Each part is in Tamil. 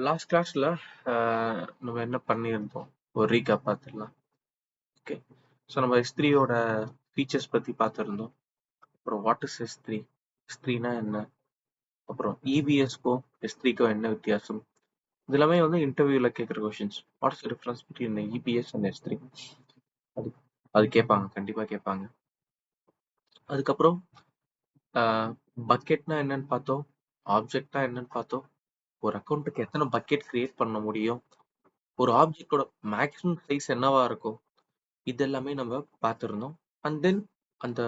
லாஸ்ட் கிளாஸ்ல நம்ம என்ன பண்ணியிருந்தோம் ஒரு ரீகேப் பார்த்துடலாம். ஓகே, ஸோ நம்ம S3யோட ஃபீச்சர்ஸ் பற்றி பார்த்துருந்தோம். அப்புறம் வாட் இஸ் S3னா என்ன, அப்புறம் இபிஎஸ்க்கும் S3க்கும் என்ன வித்தியாசம், இது எல்லாமே வந்து இன்டர்வியூவில் கேட்குற questions. What is the difference between EPS and S3, அது அது கேட்பாங்க, கண்டிப்பாக கேட்பாங்க. அதுக்கப்புறம் பக்கெட்னா என்னன்னு பார்த்தோம், ஆப்ஜெக்ட்னா என்னன்னு பார்த்தோம், ஒரு அக்கௌண்ட்டுக்கு எத்தனை பக்கெட் கிரியேட் பண்ண முடியும், ஒரு ஆப்ஜெக்டோட மேக்ஸிமம் சைஸ் என்னவா இருக்கும், இதெல்லாமே நம்ம பார்த்துருந்தோம். அண்ட் தென் அந்த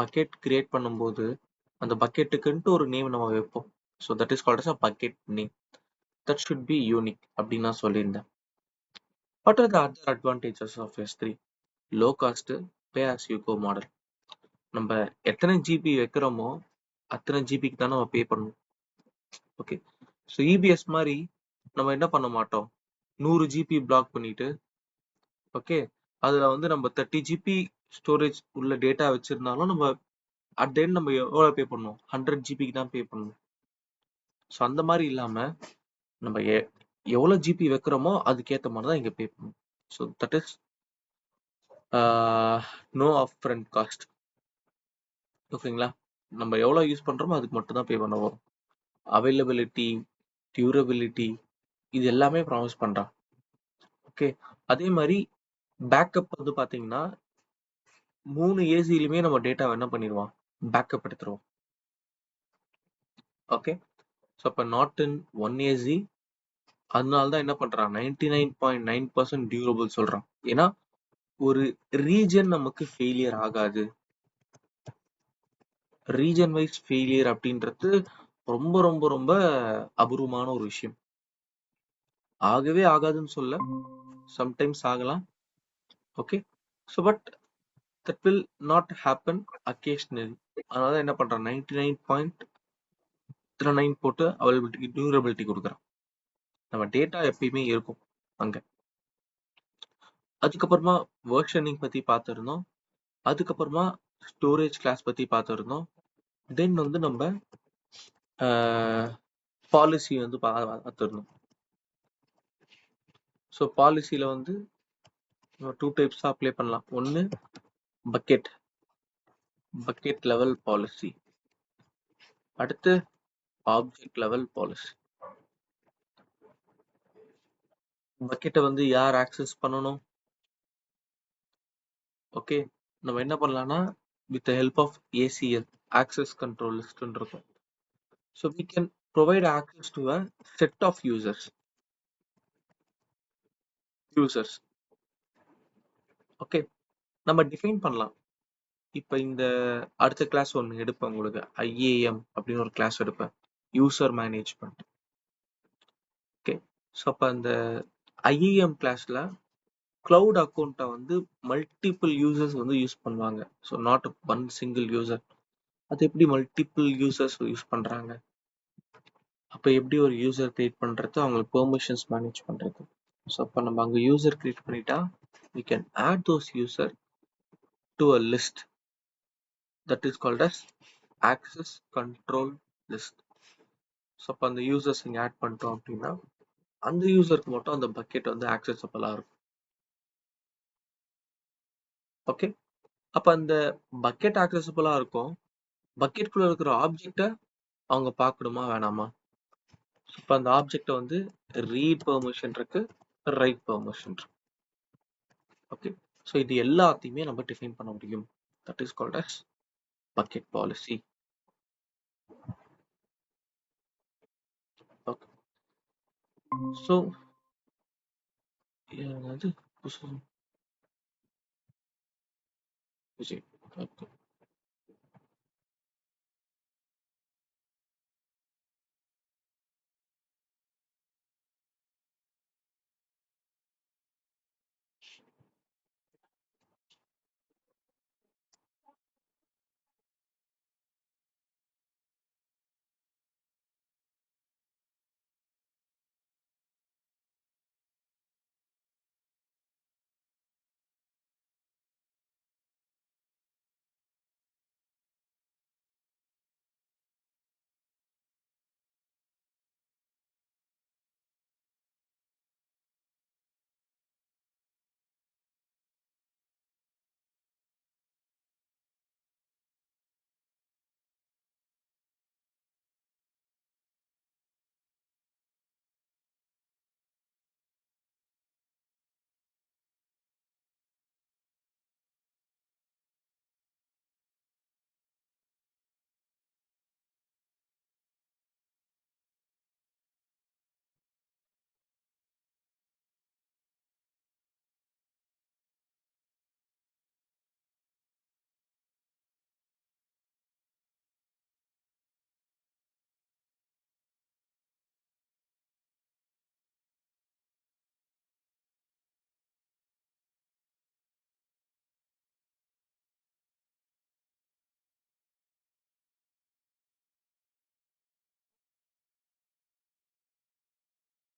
பக்கெட் கிரியேட் பண்ணும்போது அந்த பக்கெட்டுக்குன்ட்டு ஒரு நேம் நம்ம வைப்போம். So that is called as a bucket name. That should be unique அப்படின்னு நான் சொல்லியிருந்தேன். What are the other advantages of S3? Low cost, pay as you go model. நம்ம எத்தனை ஜிபி வைக்கிறோமோ அத்தனை ஜிபிக்கு தான் நம்ம பே பண்ணணும். ஓகே, ஸோ இபிஎஸ் மாதிரி நம்ம என்ன பண்ண மாட்டோம், 100 ஜிபி பிளாக் பண்ணிட்டு, ஓகே, அதுல வந்து நம்ம 30 ஜிபி ஸ்டோரேஜ் உள்ள டேட்டா வச்சிருந்தாலும் நம்ம அட் த எண்ட் நம்ம எவ்வளோ பே பண்ணுவோம், 100 ஜிபிக்கு தான் பே பண்ணணும். ஸோ அந்த மாதிரி இல்லாம நம்ம எவ்வளோ ஜிபி வைக்கிறோமோ அதுக்கேற்ற மாதிரி தான் இங்கே பே பண்ணணும். So that is no upfront cost. ஓகேங்களா, நம்ம எவ்வளோ யூஸ் பண்ணுறோமோ அதுக்கு மட்டும் தான் பே பண்ண வரும். அவைலபிலிட்டி, டியூரபிலிட்டி, இது எல்லாமே ப்ராமிஸ் பண்ணுறான். ஓகே, அதே மாதிரி பேக்கப் வந்து பார்த்தீங்கன்னா 3 ஏசிலையுமே நம்ம டேட்டாவை என்ன பண்ணிடுவோம், பேக்கப் எடுத்துருவோம். ஓகே, ஸோ அப்போ நாட் இன் 1 ஏசி, அதனால தான் என்ன பண்றான் 99.9% டியூரபிள் சொல்றான். ஏன்னா ஒரு ரீஜன் நமக்கு ஃபெயிலியர் ஆகாது. ரீஜன் வைஸ் ஃபெயிலியர் அப்படின்றது ரொம்ப ரொம்ப ரொம்ப அபூர்வமான ஒரு விஷயம். ஆகவே ஆகாதுன்னு சொல்ல, சம்டைம்ஸ் ஆகலாம். Okay, so but that will not happen occasionally. அதனால என்ன பண்றான் 99.9 போட்டு அவைலபிலிட்டி டியூரபிலிட்டி கொடுக்குறான். நம்ம டேட்டா எப்பயுமே இருக்கும் அங்க. அதுக்கப்புறமா வெர்ஷனிங் பத்தி பார்த்துருந்தோம். அதுக்கப்புறமா ஸ்டோரேஜ் கிளாஸ் பத்தி பார்த்துருந்தோம். தென் வந்து நம்ம பாலிசி வந்து பார்த்துருந்தோம். ஸோ பாலிசியில் வந்து 2 டைப்ஸ் அப்ளை பண்ணலாம். ஒன்று பக்கெட் லெவல் பாலிசி, அடுத்து ஆப்ஜெக்ட் லெவல் பாலிசி. பக்கெட்டை வந்து யார் ஆக்சஸ் பண்ணணும், ஓகே, நம்ம என்ன பண்ணலாம்னா with help of ACL, access control லிஸ்ட்னு இருக்கும். So we can provide access to a set of users. Okay, நம்ம டிஃபைன் பண்ணலாம். இப்போ இந்த அடுத்த கிளாஸ் ஒன்று எடுப்பேன் உங்களுக்கு, IAM அப்படின்னு ஒரு கிளாஸ் எடுப்பேன், யூசர் மேனேஜ்மெண்ட். ஓகே, ஸோ அப்போ அந்த IAM கிளாஸில் கிளவுட் அக்கௌண்ட்டை வந்து மல்டிபிள் யூசர்ஸ் வந்து யூஸ் பண்ணுவாங்க. So not one single user. அது எப்படி மல்டிபிள் யூசர்ஸ் யூஸ் பண்ணுறாங்க, அப்போ எப்படி ஒரு யூசர் கிரியேட் பண்ணுறது, அவங்களுக்கு பெர்மிஷன்ஸ் மேனேஜ் பண்ணுறது. ஸோ அப்போ நம்ம அங்கே யூசர் கிரியேட் பண்ணிட்டா we can add those user to a list that is called as access control list. So அப்போ அந்த யூசர்ஸ் இங்கே ஆட் பண்ணிட்டோம் அப்படின்னா அந்த யூசருக்கு மட்டும் அந்த பக்கெட் வந்து ஆக்சஸபிளாக இருக்கும். ஓகே, அப்போ அந்த பக்கெட் ஆக்சஸபிளாக இருக்கும். பக்கெட்குள்ளே இருக்கிற ஆப்ஜெக்டை அவங்க பார்க்கணுமா வேணாமா? இப்போ அந்த ஆப்ஜெக்டை வந்து ரீட் பெர்மிஷன் இருக்கு, ரைட் பெர்மிஷன் இருக்கு. ஓகே, ஸோ இது எல்லாத்தையுமே நம்ம டிஃபைன் பண்ண முடியும். That is called as bucket policy. Okay, so அது விஜய். ஓகே.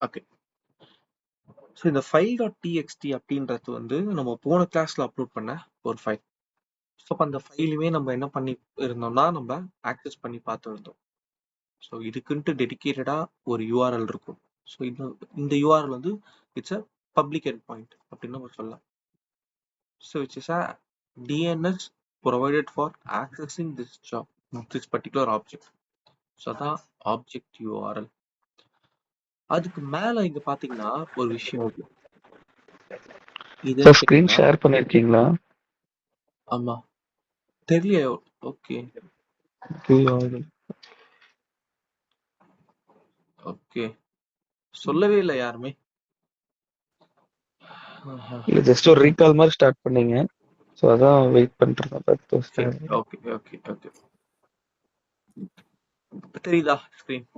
ஓகே. ஸோ இந்த ஃபைல் டாட் டிஎக்ஸ்டி அப்படின்றது வந்து நம்ம போன கிளாஸ்ல அப்லோட் பண்ண ஒரு ஃபைல். ஸோ அப்போ அந்த ஃபைலுமே நம்ம என்ன பண்ணி இருந்தோம்னா நம்ம ஆக்சஸ் பண்ணி பார்த்துருந்தோம். ஸோ இதுக்குன்ட்டு டெடிக்கேட்டடா ஒரு யூஆர்எல் இருக்கும். ஸோ இந்த யூஆர்எல் வந்து it's a public end point அப்படின்னு நம்ம சொல்லலாம். So which is a DNS provided for accessing this particular object. So அதான் ஆப்ஜெக்ட் யூஆர்எல். அதுக்கு மேல இங்க பாத்தீங்கன்னா ஒரு விஷயம் இருக்கு. இது சார் ஸ்கிரீன் ஷேர் பண்ணிருக்கீங்களா? ஆமா, தெரியலையே. ஓகே ஓகே, சொல்லவே இல்லை யாருமே. இல்ல ஜஸ்ட் ஒரு ரீகால் மாதிரி ஸ்டார்ட் பண்ணீங்க. ஸோ அதான் வெயிட் பண்ணிட்டு சரி, ஓகே ஓகே ஓகே. தெரியுதா ஸ்கிரீன்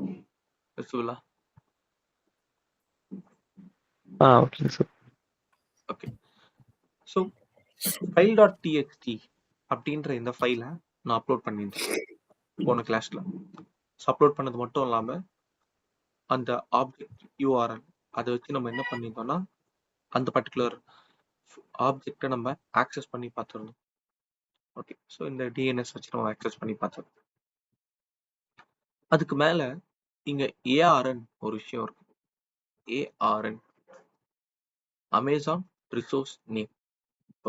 விசுவலா? ஓகேங்க sir. Okay. So file dot TXT அப்படின்ற இந்த ஃபைலை நான் அப்லோட் பண்ணியிருந்தேன் போன கிளாஸ்ல. ஸோ அப்லோட் பண்ணது மட்டும் இல்லாம அந்த ஆப்ஜெக்ட் யூஆர்எல் அதை வச்சு நம்ம என்ன பண்ணியிருந்தோம்னா அந்த பர்டிகுலர் ஆப்ஜெக்டை நம்ம ஆக்சஸ் பண்ணி பார்த்துருந்தோம். ஓகே. ஸோ இந்த டிஎன்எஸ் வச்சு நம்ம ஆக்சஸ் பண்ணி பார்த்தோம். அதுக்கு மேல இங்க ஏஆர்என் ஒரு விஷயம் இருக்கு. ARN Amazon resource name.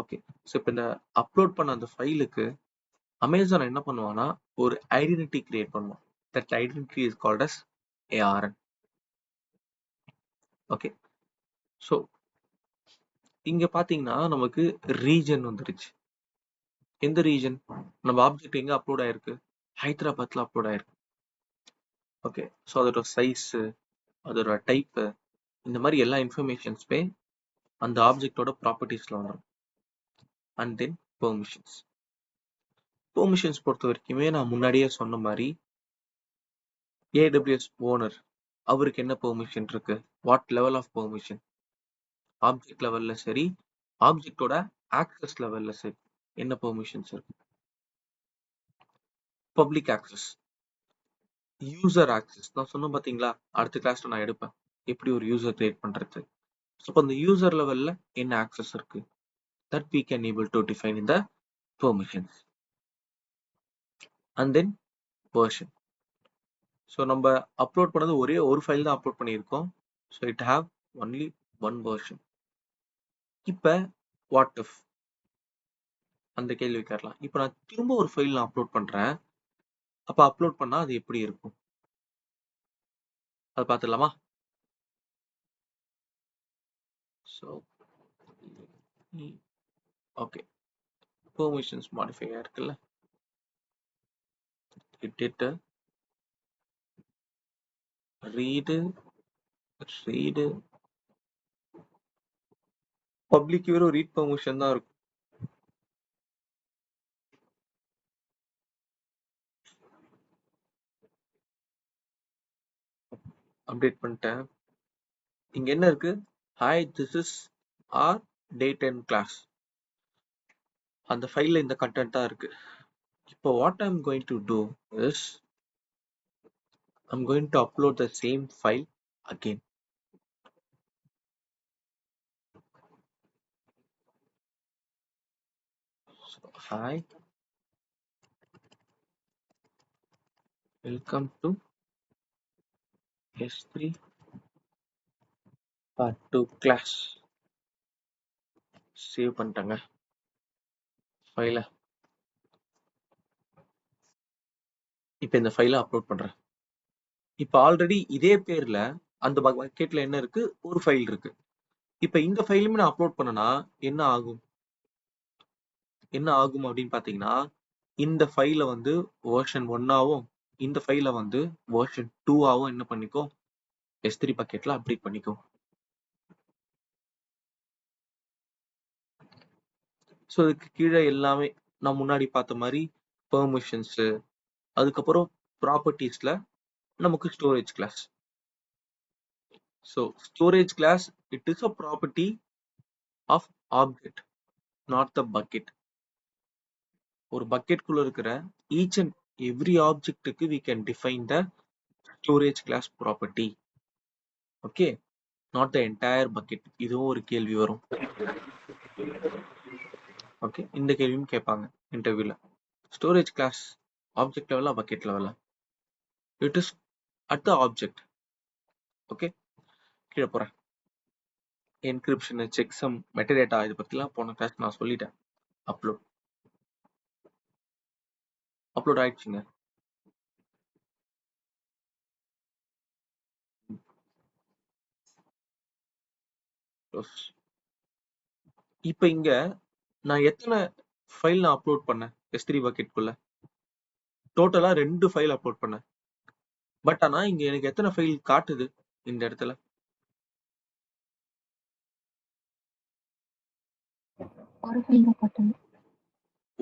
Okay. So இப்போ இந்த அப்லோட் பண்ண அந்த ஃபைலுக்கு அமேசான் என்ன பண்ணுவான்னா ஒரு ஐடென்டிட்டி கிரியேட் பண்ணுவான். That identity is called as ARN. Okay. So இங்க பாத்தீங்கன்னா நமக்கு ரீஜன் வந்துருச்சு. எந்த ரீஜன்? நம்ம ஆப்ஜெக்ட் எங்க அப்லோட் ஆயிருக்கு? ஹைதராபாத்ல அப்லோட் ஆயிருக்கு. ஓகே. ஸோ அதோட சைஸ், அதோட டைப், இந்த மாதிரி எல்லா இன்ஃபர்மேஷன்ஸுமே அந்த ஆப்ஜெக்டோட ப்ராப்பர்ட்டிஸ்ல வந்துடும். And then permissions. பெர்மிஷன்ஸ் பொறுத்த வரைக்குமே நான் முன்னாடியே சொன்ன மாதிரி ஏடபிள்யூஎஸ் ஓனர் அவருக்கு என்ன பெர்மிஷன் இருக்கு, what level of permission, object லெவல்ல சரி, ஆப்ஜெக்டோட ஆக்சஸ் லெவல்ல சரி என்ன பெர்மிஷன்ஸ் இருக்கு. பப்ளிக் ஆக்சஸ், யூசர் ஆக்சஸ் நான் சொன்னேன் பாத்தீங்களா, அடுத்த கிளாஸ்ல நான் எடுப்பேன் எப்படி ஒரு யூசர் கிரியேட் பண்றது. ஸோ அந்த யூசர் லெவல்ல என்ன ஆக்சஸ் இருக்கு, that we can able to define in the permissions. And then version. So நம்ம அப்லோட் பண்ணது ஒரே ஒரு ஃபைல் தான் அப்லோட் பண்ணியிருக்கோம். So it have only one version. இப்போ வாட் இஃப் அந்த கேள்வி கேட்கலாம். இப்போ நான் திரும்ப ஒரு ஃபைல் நான் அப்லோட் பண்றேன். அப்போ அப்லோட் பண்ணா அது எப்படி இருக்கும் அது பார்த்துடலாமா? ஸோ ஓகே, பெர்மிஷன்ஸ் மாடிஃபை இருக்குல்ல, எடிட் ரீடு பப்ளிக் வெறும் ரீட் பெர்மிஷன் தான் இருக்கும். அப்டேட் பண்ணிட்டேன். இங்க என்ன இருக்கு? Hi, this is our date and class. அந்த ஃபைல்ல இந்த கண்டென்ட் தான் இருக்கு. இப்போ what I'm going to do is I'm going to upload the same file again. Hi, welcome to S3 part 2 class. Save பண்ணிட்டேங்க ஃபைல. இப்போ இந்த ஃபைலை அப்லோட் பண்றேன். இப்போ ஆல்ரெடி இதே பேர்ல அந்த பக்கெட்ல என்ன இருக்கு? ஒரு ஃபைல் இருக்கு. இப்போ இந்த ஃபைலுமே நான் அப்லோட் பண்ணனா என்ன ஆகும் அப்படின்னு பாத்தீங்கன்னா, இந்த ஃபைல வந்து வெர்ஷன் 1ஆவும் இந்த ஃபைல வந்து வெர்ஷன் 2ஆவும் என்ன பண்ணிக்கோ, S3 பக்கெட்ல அப்டேட் பண்ணிக்கோ. ஸோ இதுக்கு கீழே எல்லாமே நான் முன்னாடி பார்த்த மாதிரி பெர்மிஷன்ஸ், அதுக்கப்புறம் ப்ராப்பர்ட்டிஸ்ல நமக்கு storage class. So storage class it is a property of object, not the bucket. ஒரு பக்கெட் குள்ள இருக்கிற ஈச் அண்ட் எவ்ரி ஆப்ஜெக்ட்டுக்கு we can define the storage class property. Okay, not the entire bucket. இதுவும் ஒரு கேள்வி வரும். ஓகே, இந்த கேள்வியும் கேட்பாங்க இன்டர்வியூல. ஸ்டோரேஜ் கிளாஸ் ஆப்ஜெக்ட் லெவலா பக்கெட் லெவலா? It is at the object. Okay, கீழே போறேன். என்கிரிப்ஷன், செக்ஸம், மெட்டடேட்டா இது பத்திலாம் போன கிளாஸ் நான் சொல்லிட்டேன். அப்லோட் ஆயிடுச்சுங்க. இப்போ இங்க நான் எத்தனை ஃபைல் நான் அப்லோட் பண்ணேன் S3 பக்கெட்குள்ள? டோட்டலா 2 ஃபைல் அப்லோட் பண்ணேன். பட் ஆனா இங்க எனக்கு எத்தனை ஃபைல் காட்டுது இந்த இடத்துல?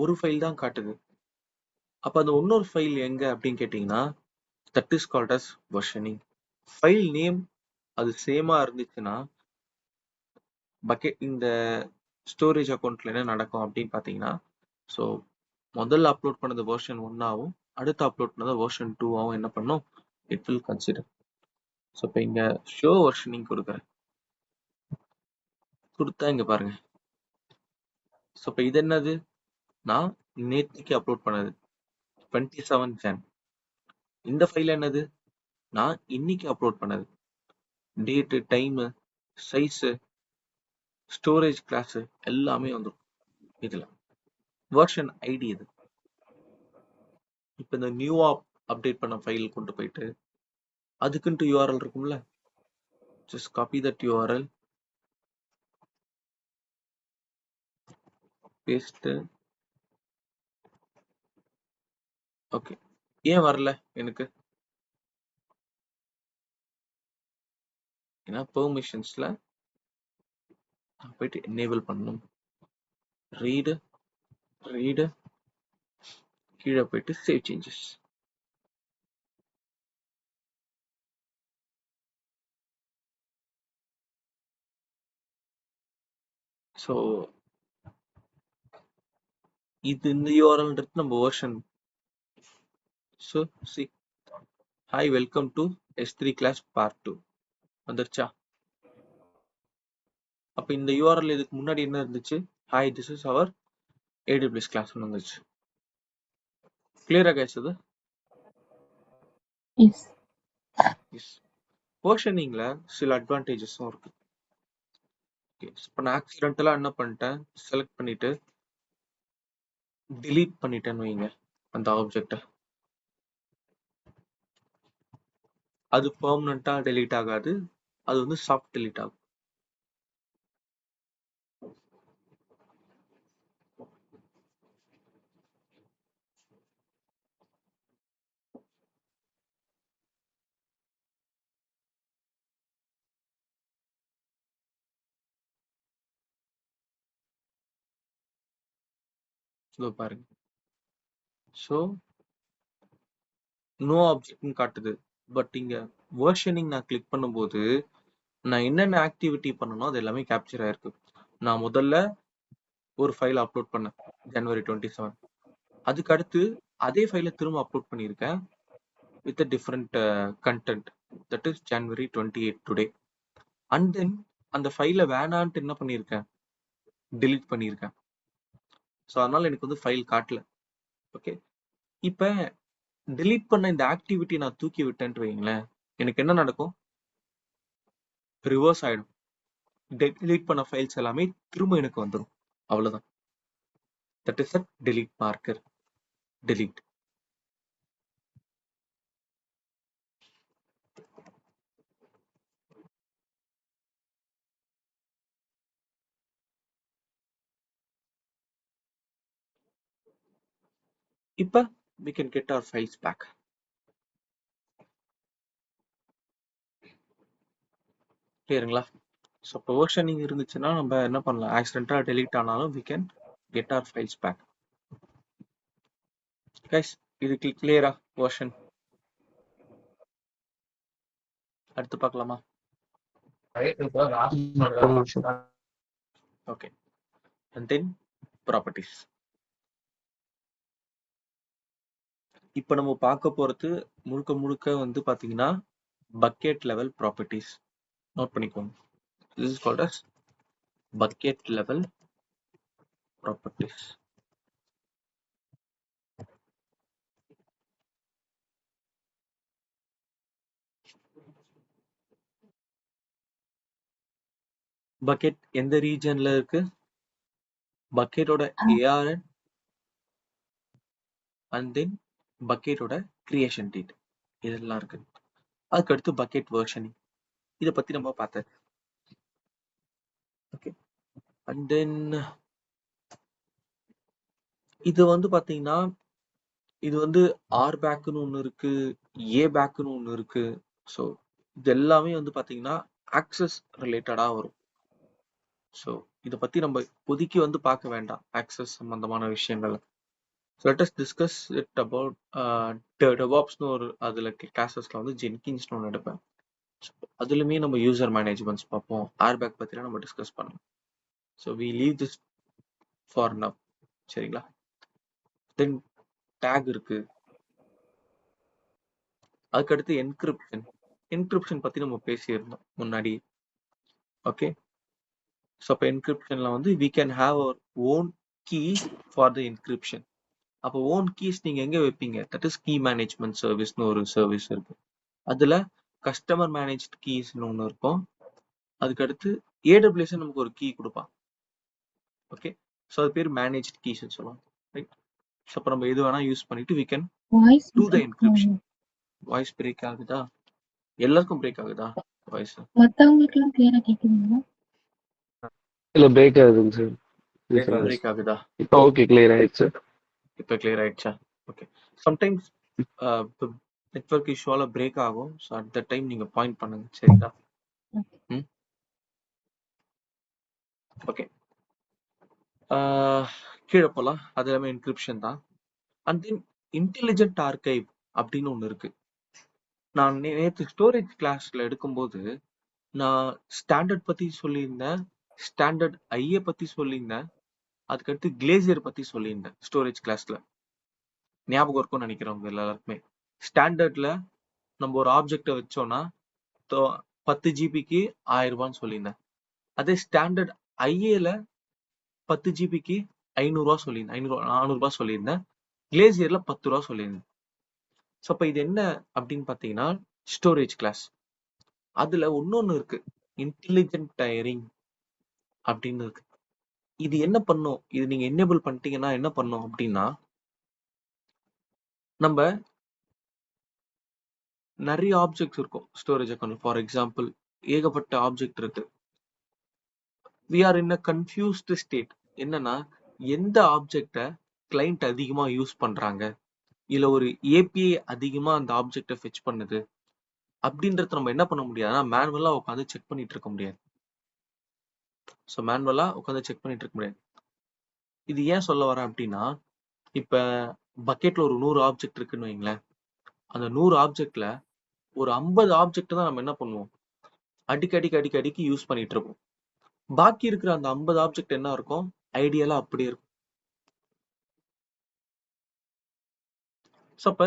ஒரு ஃபைல் தான் காட்டுது. அப்ப அந்த இன்னொரு ஃபைல் எங்க அப்படின்னு கேட்டீங்கன்னா, that is called as versioning. File name அது சேமா இருந்துச்சுன்னா பக்கெட் இந்த ஸ்டோரேஜ் அக்கௌண்ட்ல என்ன நடக்கும் அப்படின்னு பாத்தீங்கன்னா, ஸோ முதல்ல அப்லோட் பண்ணது வெர்ஷன் 1 ஆகும், அடுத்து அப்லோட் பண்ணது வெர்ஷன் 2 ஆகும். என்ன பண்ணும்? It will consider. ஸோ இப்போ இங்க ஷோ வெர்ஷனிங் கொடுக்குறேன். கொடுத்தா இங்க பாருங்க. ஸோ இப்போ இது என்னது? நான் நேத்திக்கு அப்லோட் பண்ணது 27 Jan. இந்த ஃபைல் என்னது? நான் இன்னைக்கு அப்லோட் பண்ணது. Date, time, size, storage class எல்லாமே வந்துடும் இதுல. வெர்ஷன் ஐடி இது. இப்போ இந்த நியூவா அப்டேட் பண்ண ஃபைல் கொண்டு போயிட்டு அதுக்குன்ட்டு யூஆர்எல் இருக்கும்ல, just copy that URL, paste. Okay, ஏன் வரல எனக்கு? ஏன்னா பெர்மிஷன்ஸ்ல போயிட்டு எனேபிள் பண்ணணும். ரீடு கீழே போயிட்டு சேவ் சேஞ்சஸ். ஸோ இது இந்த யூஆர்எல்ன்றது நம்ம version. So see, hi welcome to S3 class part 2 வந்துருச்சா? அப்ப இந்த யூஆர்எல் இதுக்கு முன்னாடி என்ன இருந்துச்சு? Hi this is our AWS class வந்துச்சு. கிளியரா கிடைச்சது? எஸ். வெர்ஷனிங்ல சில அட்வான்டேஜஸும் இருக்கு. இப்போ நான் ஆக்சிடென்டலா என்ன பண்ணிட்டேன், செலக்ட் பண்ணிட்டு delete பண்ணிட்டேன்னு வைங்க அந்த ஆப்ஜெக்ட, அது பெர்மனண்டா delete ஆகாது, அது வந்து சாஃப்ட் delete ஆகும். இதோ பாருங்க. ஸோ நோ ஆப்ஜெக்ட்னு காட்டுது. பட் இங்க வெர்ஷனிங் நான் கிளிக் பண்ணும்போது நான் என்னென்ன ஆக்டிவிட்டி பண்ணணும் அது எல்லாமே கேப்சர் ஆயிருக்கு. நான் முதல்ல ஒரு ஃபைல் அப்லோட் பண்ணேன் January 27. அதுக்கு அடுத்து அதே ஃபைலை திரும்ப அப்லோட் பண்ணியிருக்கேன் with different content, that is January 28 today. And then அந்த ஃபைலை வேணான்ட்டு என்ன பண்ணியிருக்கேன், delete பண்ணியிருக்கேன். ஸோ அதனால எனக்கு வந்து ஃபைல் காட்டல. ஓகே, இப்போ delete பண்ண இந்த ஆக்டிவிட்டி நான் தூக்கி விட்டேன்ட்டு வைங்களேன், எனக்கு என்ன நடக்கும்? ரிவர்ஸ் ஆயிடும். delete பண்ண ஃபைல்ஸ் எல்லாமே திரும்ப எனக்கு வந்துடும். அவ்வளவுதான். That is a delete marker. delete. இப்ப we can get our files back. கிளியருங்களா? ஸோ இப்போ வெர்ஷனிங் இருந்துச்சுன்னா நம்ம என்ன பண்ணலாம், ஆக்சிடென்டா delete ஆனாலும் we can get our files back. Guys, இதுக்கு கிளியரா வெர்ஷன்? அடுத்து பார்க்கலாமா? Okay, and then properties. இப்போ நம்ம பார்க்க போறது முழுக்க முழுக்க வந்து பாத்தீங்கன்னா பக்கெட் லெவல் ப்ராப்பர்ட்டிஸ். நோட் பண்ணிக்கோங்க. This is called as bucket level properties. Bucket எந்த ரீஜன்ல இருக்கு? பக்கெட்டோட ARN அண்ட் தென் பக்கெட்டோட கிரியேஷன் டேட் இதெல்லாம் இருக்கு. அதுக்கு அடுத்து பக்கெட் வெர்ஷனிங் இதை பத்தி நம்ம பார்த்தது. ஓகே, அண்ட் தென் இது வந்து பாத்தீங்கன்னா இது வந்து ஆர் பேக்குன்னு ஒன்று இருக்கு, ஏ பேக்குன்னு ஒன்று இருக்கு. ஸோ இது எல்லாமே வந்து பாத்தீங்கன்னா ஆக்சஸ் ரிலேட்டடா வரும். ஸோ இதை பத்தி நம்ம இப்போதைக்கு வந்து பார்க்க வேண்டாம் ஆக்சஸ் சம்பந்தமான விஷயங்கள். So let us discuss it about டெவாப்ஸ்னு ஒரு அதில் கிளாஸஸ்ல வந்து ஜென்கின்ஸ்னு ஒன்று எடுப்பேன். அதுலயுமே நம்ம யூசர் மேனேஜ்மெண்ட்ஸ் பார்ப்போம், ஏர்பேக் பத்திலாம் நம்ம டிஸ்கஸ் பண்ணலாம். So we leave this for now. சரிங்களா? தென் டேக் இருக்கு. அதுக்கடுத்து என்கிரிப்ஷன். என்கிரிப்ஷன் பத்தி நம்ம பேசியிருந்தோம் முன்னாடி. ஓகே, ஸோ அப்போ என்கிரிப்ஷன்ல வந்து we can have our own keys for the encryption. அப்போ ஓன் கீஸ் நீங்க எங்க வைப்பீங்க? தட் இஸ் கீ மேனேஜ்மெண்ட் சர்வீஸ்னு ஒரு சர்வீஸ் இருக்கு. அதுல கஸ்டமர் மேனேஜ்ட் கீஸ்னு ஒன்று இருக்கும். அதுக்கடுத்து AWS நமக்கு ஒரு கீ கொடுப்பான். ஓகே, ஸோ அது பேர் மேனேஜ்ட் கீஸ்ன்னு சொல்லுவாங்க. ரைட்? ஸோ அப்போ நம்ம எது வேணா யூஸ் பண்ணிட்டு we can do the encryption. Voice break ஆகுதா? எல்லாருக்கும் பிரேக் ஆகுதா வாய்ஸ்? மத்தவங்களுக்குலாம் கிளியரா கேக்குதுங்களா? இல்ல பிரேக் ஆகுதுங்க சார். பிரேக் ஆகுதா? இப்போ ஓகே, கிளியர் ஆயிடுச்சு. இப்போ கிளியர் ஆயிடுச்சா? ஓகே. சம்டைம்ஸ் நெட்வொர்க் இஷ்யூவால பிரேக் ஆகும். ஸோ அட் த டைம் நீங்க பாயிண்ட் பண்ணுங்க. சரிங்களா? ம், ஓகே. கீழே போலாம். அது எல்லாமே என்கிரிப்ஷன் தான். அண்ட் தென் இன்டெலிஜென்ட் ஆர்கைவ் அப்படின்னு ஒன்று இருக்கு. நான் நேற்று ஸ்டோரேஜ் கிளாஸ்ல எடுக்கும்போது நான் ஸ்டாண்டர்ட் பத்தி சொல்லியிருந்தேன், ஸ்டாண்டர்ட் ஐஏ பத்தி சொல்லியிருந்தேன், அதுக்கடுத்து கிளேசியர் பத்தி சொல்லியிருந்தேன் ஸ்டோரேஜ் கிளாஸ்ல. ஞாபகம் இருக்கும்னு நினைக்கிறவங்க எல்லாருக்குமே. ஸ்டாண்டர்ட்ல நம்ம ஒரு ஆப்ஜெக்டை வச்சோம்னா 10 ஜிபிக்கு 1000 ரூபான்னு சொல்லியிருந்தேன். அதே ஸ்டாண்டர்ட் ஐஏல 10 ஜிபிக்கு 500 ரூபா சொல்லியிருந்தேன், 400 ரூபாய் சொல்லியிருந்தேன். கிளேசியர்ல 10 ரூபா சொல்லியிருந்தேன். ஸோ அப்ப இது என்ன அப்படின்னு பாத்தீங்கன்னா ஸ்டோரேஜ் கிளாஸ். அதுல இன்னொன்னு இருக்கு, இன்டெலிஜென்ட் டயரிங் அப்படின்னு இருக்கு. இது என்ன பண்ணும்? இது நீங்க எனேபிள் பண்ணிட்டீங்கன்னா என்ன பண்ணும் அப்படின்னா, நம்ம நிறைய ஆப்ஜெக்ட்ஸ் இருக்கும் ஸ்டோரேஜ் அக்கௌண்ட். ஃபார் எக்ஸாம்பிள் ஏகப்பட்ட ஆப்ஜெக்ட் இருக்கு. We are in a confused state. என்னன்னா எந்த ஆப்ஜெக்டை கிளைண்ட் அதிகமா யூஸ் பண்றாங்க, இல்ல ஒரு ஏபிஐ அதிகமா அந்த ஆப்ஜெக்டை ஃபெச் பண்ணுது அப்படின்றத நம்ம என்ன பண்ண முடியாதுன்னா மேனுவலா உட்காந்து செக் பண்ணிட்டு இருக்க முடியாது. ஸோ மேனுவலா உட்காந்து செக் பண்ணிட்டு இருக்க முடியாது. இது ஏன் சொல்ல வரேன் அப்படின்னா, இப்ப பக்கெட்ல ஒரு 100 ஆப்ஜெக்ட் இருக்குன்னு வைங்களேன். அந்த 100 ஆப்ஜெக்ட்ல ஒரு 50 ஆப்ஜெக்ட் தான் நம்ம என்ன பண்ணுவோம், அடிக்கடிக்கு யூஸ் பண்ணிட்டு இருப்போம். பாக்கி இருக்கிற அந்த 50 ஆப்ஜெக்ட் என்ன இருக்கும், ஐடியலா அப்படியே இருக்கும். ஸோ அப்ப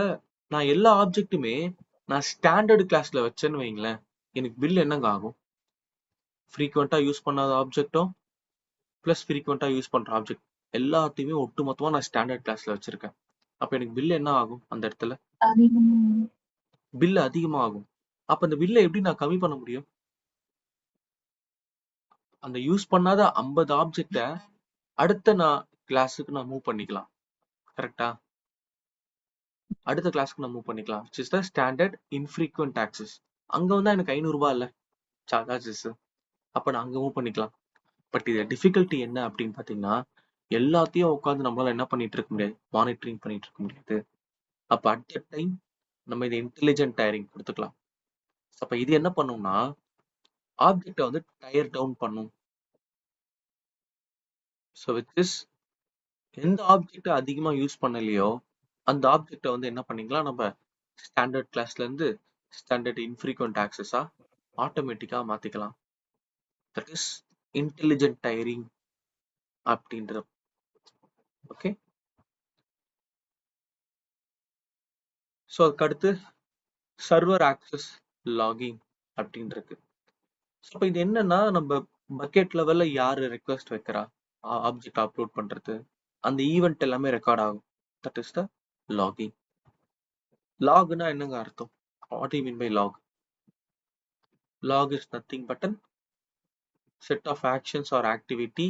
நான் எல்லா ஆப்ஜெக்ட்டுமே நான் ஸ்டாண்டர்ட் கிளாஸ்ல வச்சேன்னு வைங்களேன், எனக்கு பில் என்னங்க ஆகும்? ஃப்ரீக்வெண்டா யூஸ் பண்ணாத ஆப்ஜெக்டும் பிளஸ் ஃப்ரீக்வெண்டா யூஸ் பண்ற ஆப்ஜெக்ட் எல்லாத்தையுமே ஒட்டு மொத்தமா நான் ஸ்டாண்டர்ட் கிளாஸ்ல வச்சிருக்கேன். அப்ப எனக்கு பில் என்ன ஆகும்? அந்த இடத்துல அதிகமா பில் அதிகமா ஆகும். அப்ப அந்த பில்லை எப்படி நான் கம்மி பண்ண முடியும்? அந்த யூஸ் பண்ணாத 50 ஆப்ஜெக்ட அடுத்த கிளாஸுக்கு நான் மூவ் பண்ணிக்கலாம். கரெக்டா? அடுத்த கிளாஸ்க்கு நான் மூவ் பண்ணிக்கலாம். which is the standard infrequent access. அங்க வந்தா எனக்கு 500 ரூபாய் இல்ல சார்ஜஸ். அப்ப நான் அங்க மூவ் பண்ணிக்கலாம். பட் இது டிஃபிகல்ட்டி என்ன அப்படின்னு பாத்தீங்கன்னா, எல்லாத்தையும் உட்காந்து நம்மளால என்ன பண்ணிட்டு இருக்க முடியாது, மானிட்டரிங் பண்ணிட்டு இருக்க முடியாது. அப்ப அட் த டைம் நம்ம இதை இன்டெலிஜென்ட் டயரிங் கொடுத்துக்கலாம். அப்ப இது என்ன பண்ணும்னா ஆப்ஜெக்டை வந்து டயர் டவுன் பண்ணும். ஸோ விச் இஸ் எந்த ஆப்ஜெக்ட் அதிகமா யூஸ் பண்ணலையோ அந்த ஆப்ஜெக்டை வந்து என்ன பண்ணிக்கலாம், நம்ம ஸ்டாண்டர்ட் கிளாஸ்ல இருந்து ஸ்டாண்டர்ட் இன்ஃப்ரீக்வெண்ட் ஆக்சஸா ஆட்டோமேட்டிக்கா மாத்திக்கலாம். தட் இஸ் இன்டெலிஜென்ட் டயரிங் அப்படின்றது. ஓகே, ஸோ அதுக்கு அடுத்து சர்வர் ஆக்சஸ் லாகிங் அப்படின்றது. அப்ப இது என்னன்னா, நம்ம பக்கெட் லெவல்ல யாரு ரெக்வெஸ்ட் வைக்கிறா ஆப்ஜெக்ட் அப்லோட் பண்றது, அந்த ஈவெண்ட் எல்லாமே ரெக்கார்ட் ஆகும். That is the logging. லாக்னா என்னங்க அர்த்தம்? What you mean by log? Log is nothing but a set of actions or activity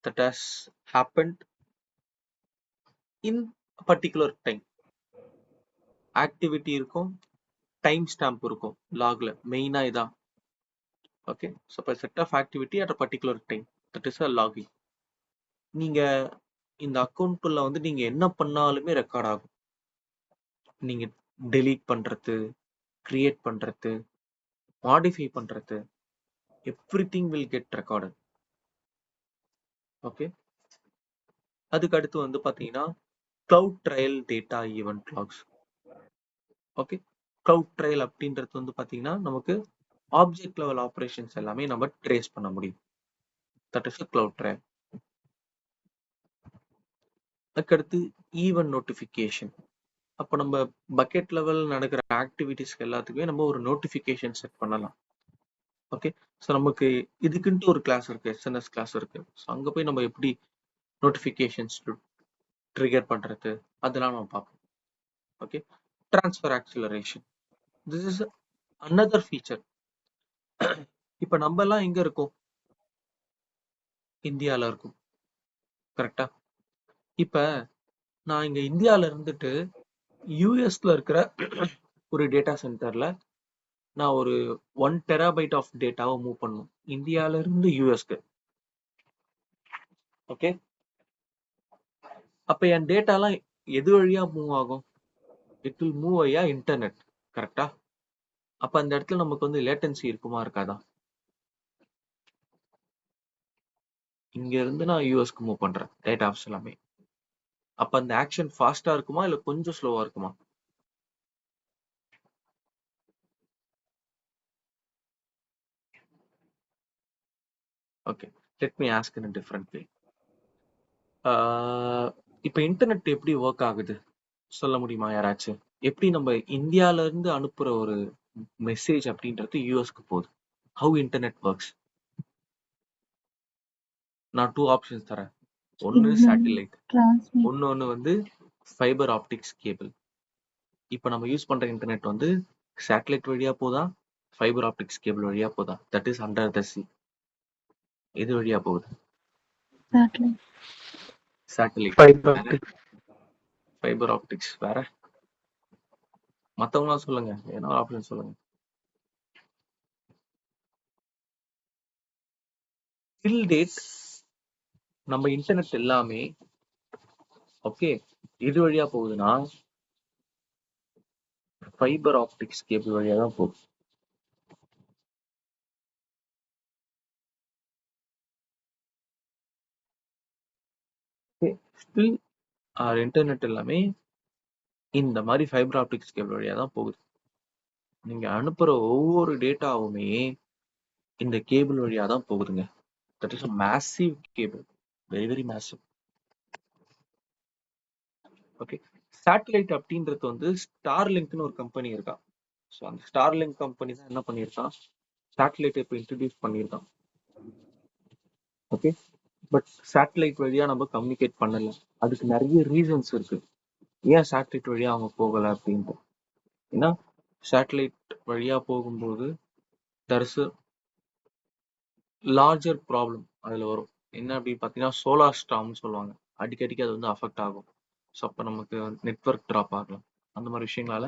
that has happened in a particular time. Activity இருக்கும், time stamp இருக்கும் logல. மெயினா இதான். Okay. So, a set of activity at a particular time. That is a logging. நீங்க இந்த அக்கௌண்ட்ல வந்து நீங்க என்ன பண்ணாலுமே ரெக்கார்ட் ஆகும். நீங்க delete பண்றது, create பண்றது, modify பண்றது, everything will get recorded. Okay. அதுக்கு அடுத்து வந்து பாத்தீங்கன்னா cloud trail data event logs. Okay, cloud trail அப்படின்றது வந்து பாத்தீங்கன்னா நமக்கு ஆப்ஜெக்ட் லெவல் ஆபரேஷன்ஸ் எல்லாமே நம்ம ட்ரேஸ் பண்ண முடியும். That is cloud trail. அதுக்கடுத்து ஈவென்ட் நோட்டிஃபிகேஷன். அப்போ நம்ம பக்கெட் லெவல் நடக்கிற ஆக்டிவிட்டிஸ்க்கு எல்லாத்துக்குமே நம்ம ஒரு நோட்டிஃபிகேஷன் செட் பண்ணலாம். ஓகே, ஸோ நமக்கு இதுக்குன்ட்டு ஒரு கிளாஸ் இருக்கு, எஸ்என்எஸ் கிளாஸ் இருக்கு. ஸோ அங்க போய் நம்ம எப்படி நோட்டிஃபிகேஷன்ஸ் ட்ரிகர் பண்றது அதெல்லாம் நம்ம பார்ப்போம். Okay, transfer acceleration. This is another feature. இப்ப நம்ம எல்லாம் எங்க இருக்கோம்? இந்தியால இருக்கும். கரெக்டா? இப்ப நான் இங்க இந்தியால இருந்துட்டு யூஎஸ்ல இருக்கிற ஒரு டேட்டா சென்டர்ல நான் ஒரு 1 டெராபைட் ஆஃப் டேட்டாவை மூவ் பண்ணும் இந்தியால இருந்து யூஎஸ்க்கு. ஓகே, அப்ப என் டேட்டாலாம் எது வழியா மூவ் ஆகும்? இட் வில் மூவ் ஐயா இன்டர்நெட். கரெக்டா? அப்ப அந்த இடத்துல நமக்கு வந்து லேட்டன்சி இருக்குமா இருக்காதா? இங்க இருந்து நான் யூஎஸ்க்கு மூவ் பண்றேன் டேட்டாஸ் எல்லாமே. அப்ப அந்த ஆக்ஷன் ஃபாஸ்டா இருக்குமா இல்ல கொஞ்சம் ஸ்லோவா இருக்குமா? ஓகே, லெட் மீ ஆஸ்க் இன் டிஃபரெண்ட் வே. இப்ப இன்டர்நெட் எப்படி ஒர்க் ஆகுது சொல்ல முடியுமா யாராச்சும்? எப்படி நம்ம இந்தியால இருந்து அனுப்புற ஒரு மெசேஜ் அப்படின்றது யூஎஸ்க்கு போகுது? How internet works? நான் 2 ஆப்ஷன்ஸ் தரேன். ஒன்னு சேட்டலைட், டிரான்ஸ்மிட். ஒன்னு வந்து ஃபைபர் ஆப்டிக்ஸ் கேபிள். இப்ப நம்ம யூஸ் பண்ற இன்டர்நெட் வந்து சேட்டலைட் வழியா போதா, ஃபைபர் ஆப்டிக்ஸ் கேபிள் வழியா போதா? That is under the C. எது வழியா போகுது? Satellite. Satellite. Fibre optic. Fibre optics வேற. மத்தவங்களாம் சொல்லுங்க, என்ன ஆப்ஷன் சொல்லுங்க. டில் டேட் நம்ம இன்டர்நெட் எல்லாமே ஓகே இது வழியா போகுதுன்னா ஃபைபர் ஆப்டிக்ஸ் கேபிள் வழியா தான் போகுது. ஸ்டில் இன்டர்நெட் எல்லாமே இந்த மாதிரி ஃபைபர் ஆப்டிக்ஸ் கேபிள் வழியா தான் போகுது. நீங்க அனுப்புற ஒவ்வொரு டேட்டாவுமே இந்த கேபிள் வழியா தான் போகுதுங்க. That is a massive cable, very very massive. Okay, satellite அப்படின்றது வந்து ஸ்டார்லிங்க்னு ஒரு கம்பெனி இருக்கா. ஸோ அந்த ஸ்டார்லிங்க் கம்பெனி தான் என்ன பண்ணியிருக்கான், சேட்டலைட் இப்போ இன்ட்ரடியூஸ் பண்ணியிருக்கான். ஓகே, பட் சேட்டலைட் வழியா நம்ம கம்யூனிகேட் பண்ணல. அதுக்கு நிறைய ரீசன்ஸ் இருக்கு ஏன் சேட்டலைட் வழியா அவங்க போகல அப்படின்ட்டு. ஏன்னா சேட்டலைட் வழியா போகும்போது there is a larger problem அதுல வரும். என்ன அப்படின்னு பார்த்தீங்கன்னா சோலார் ஸ்டார்ம்னு சொல்லுவாங்க. அடிக்கடிக்கு அது வந்து அஃபெக்ட் ஆகும். ஸோ அப்போ நமக்கு நெட்வொர்க் ட்ராப் ஆகலாம். அந்த மாதிரி விஷயங்களால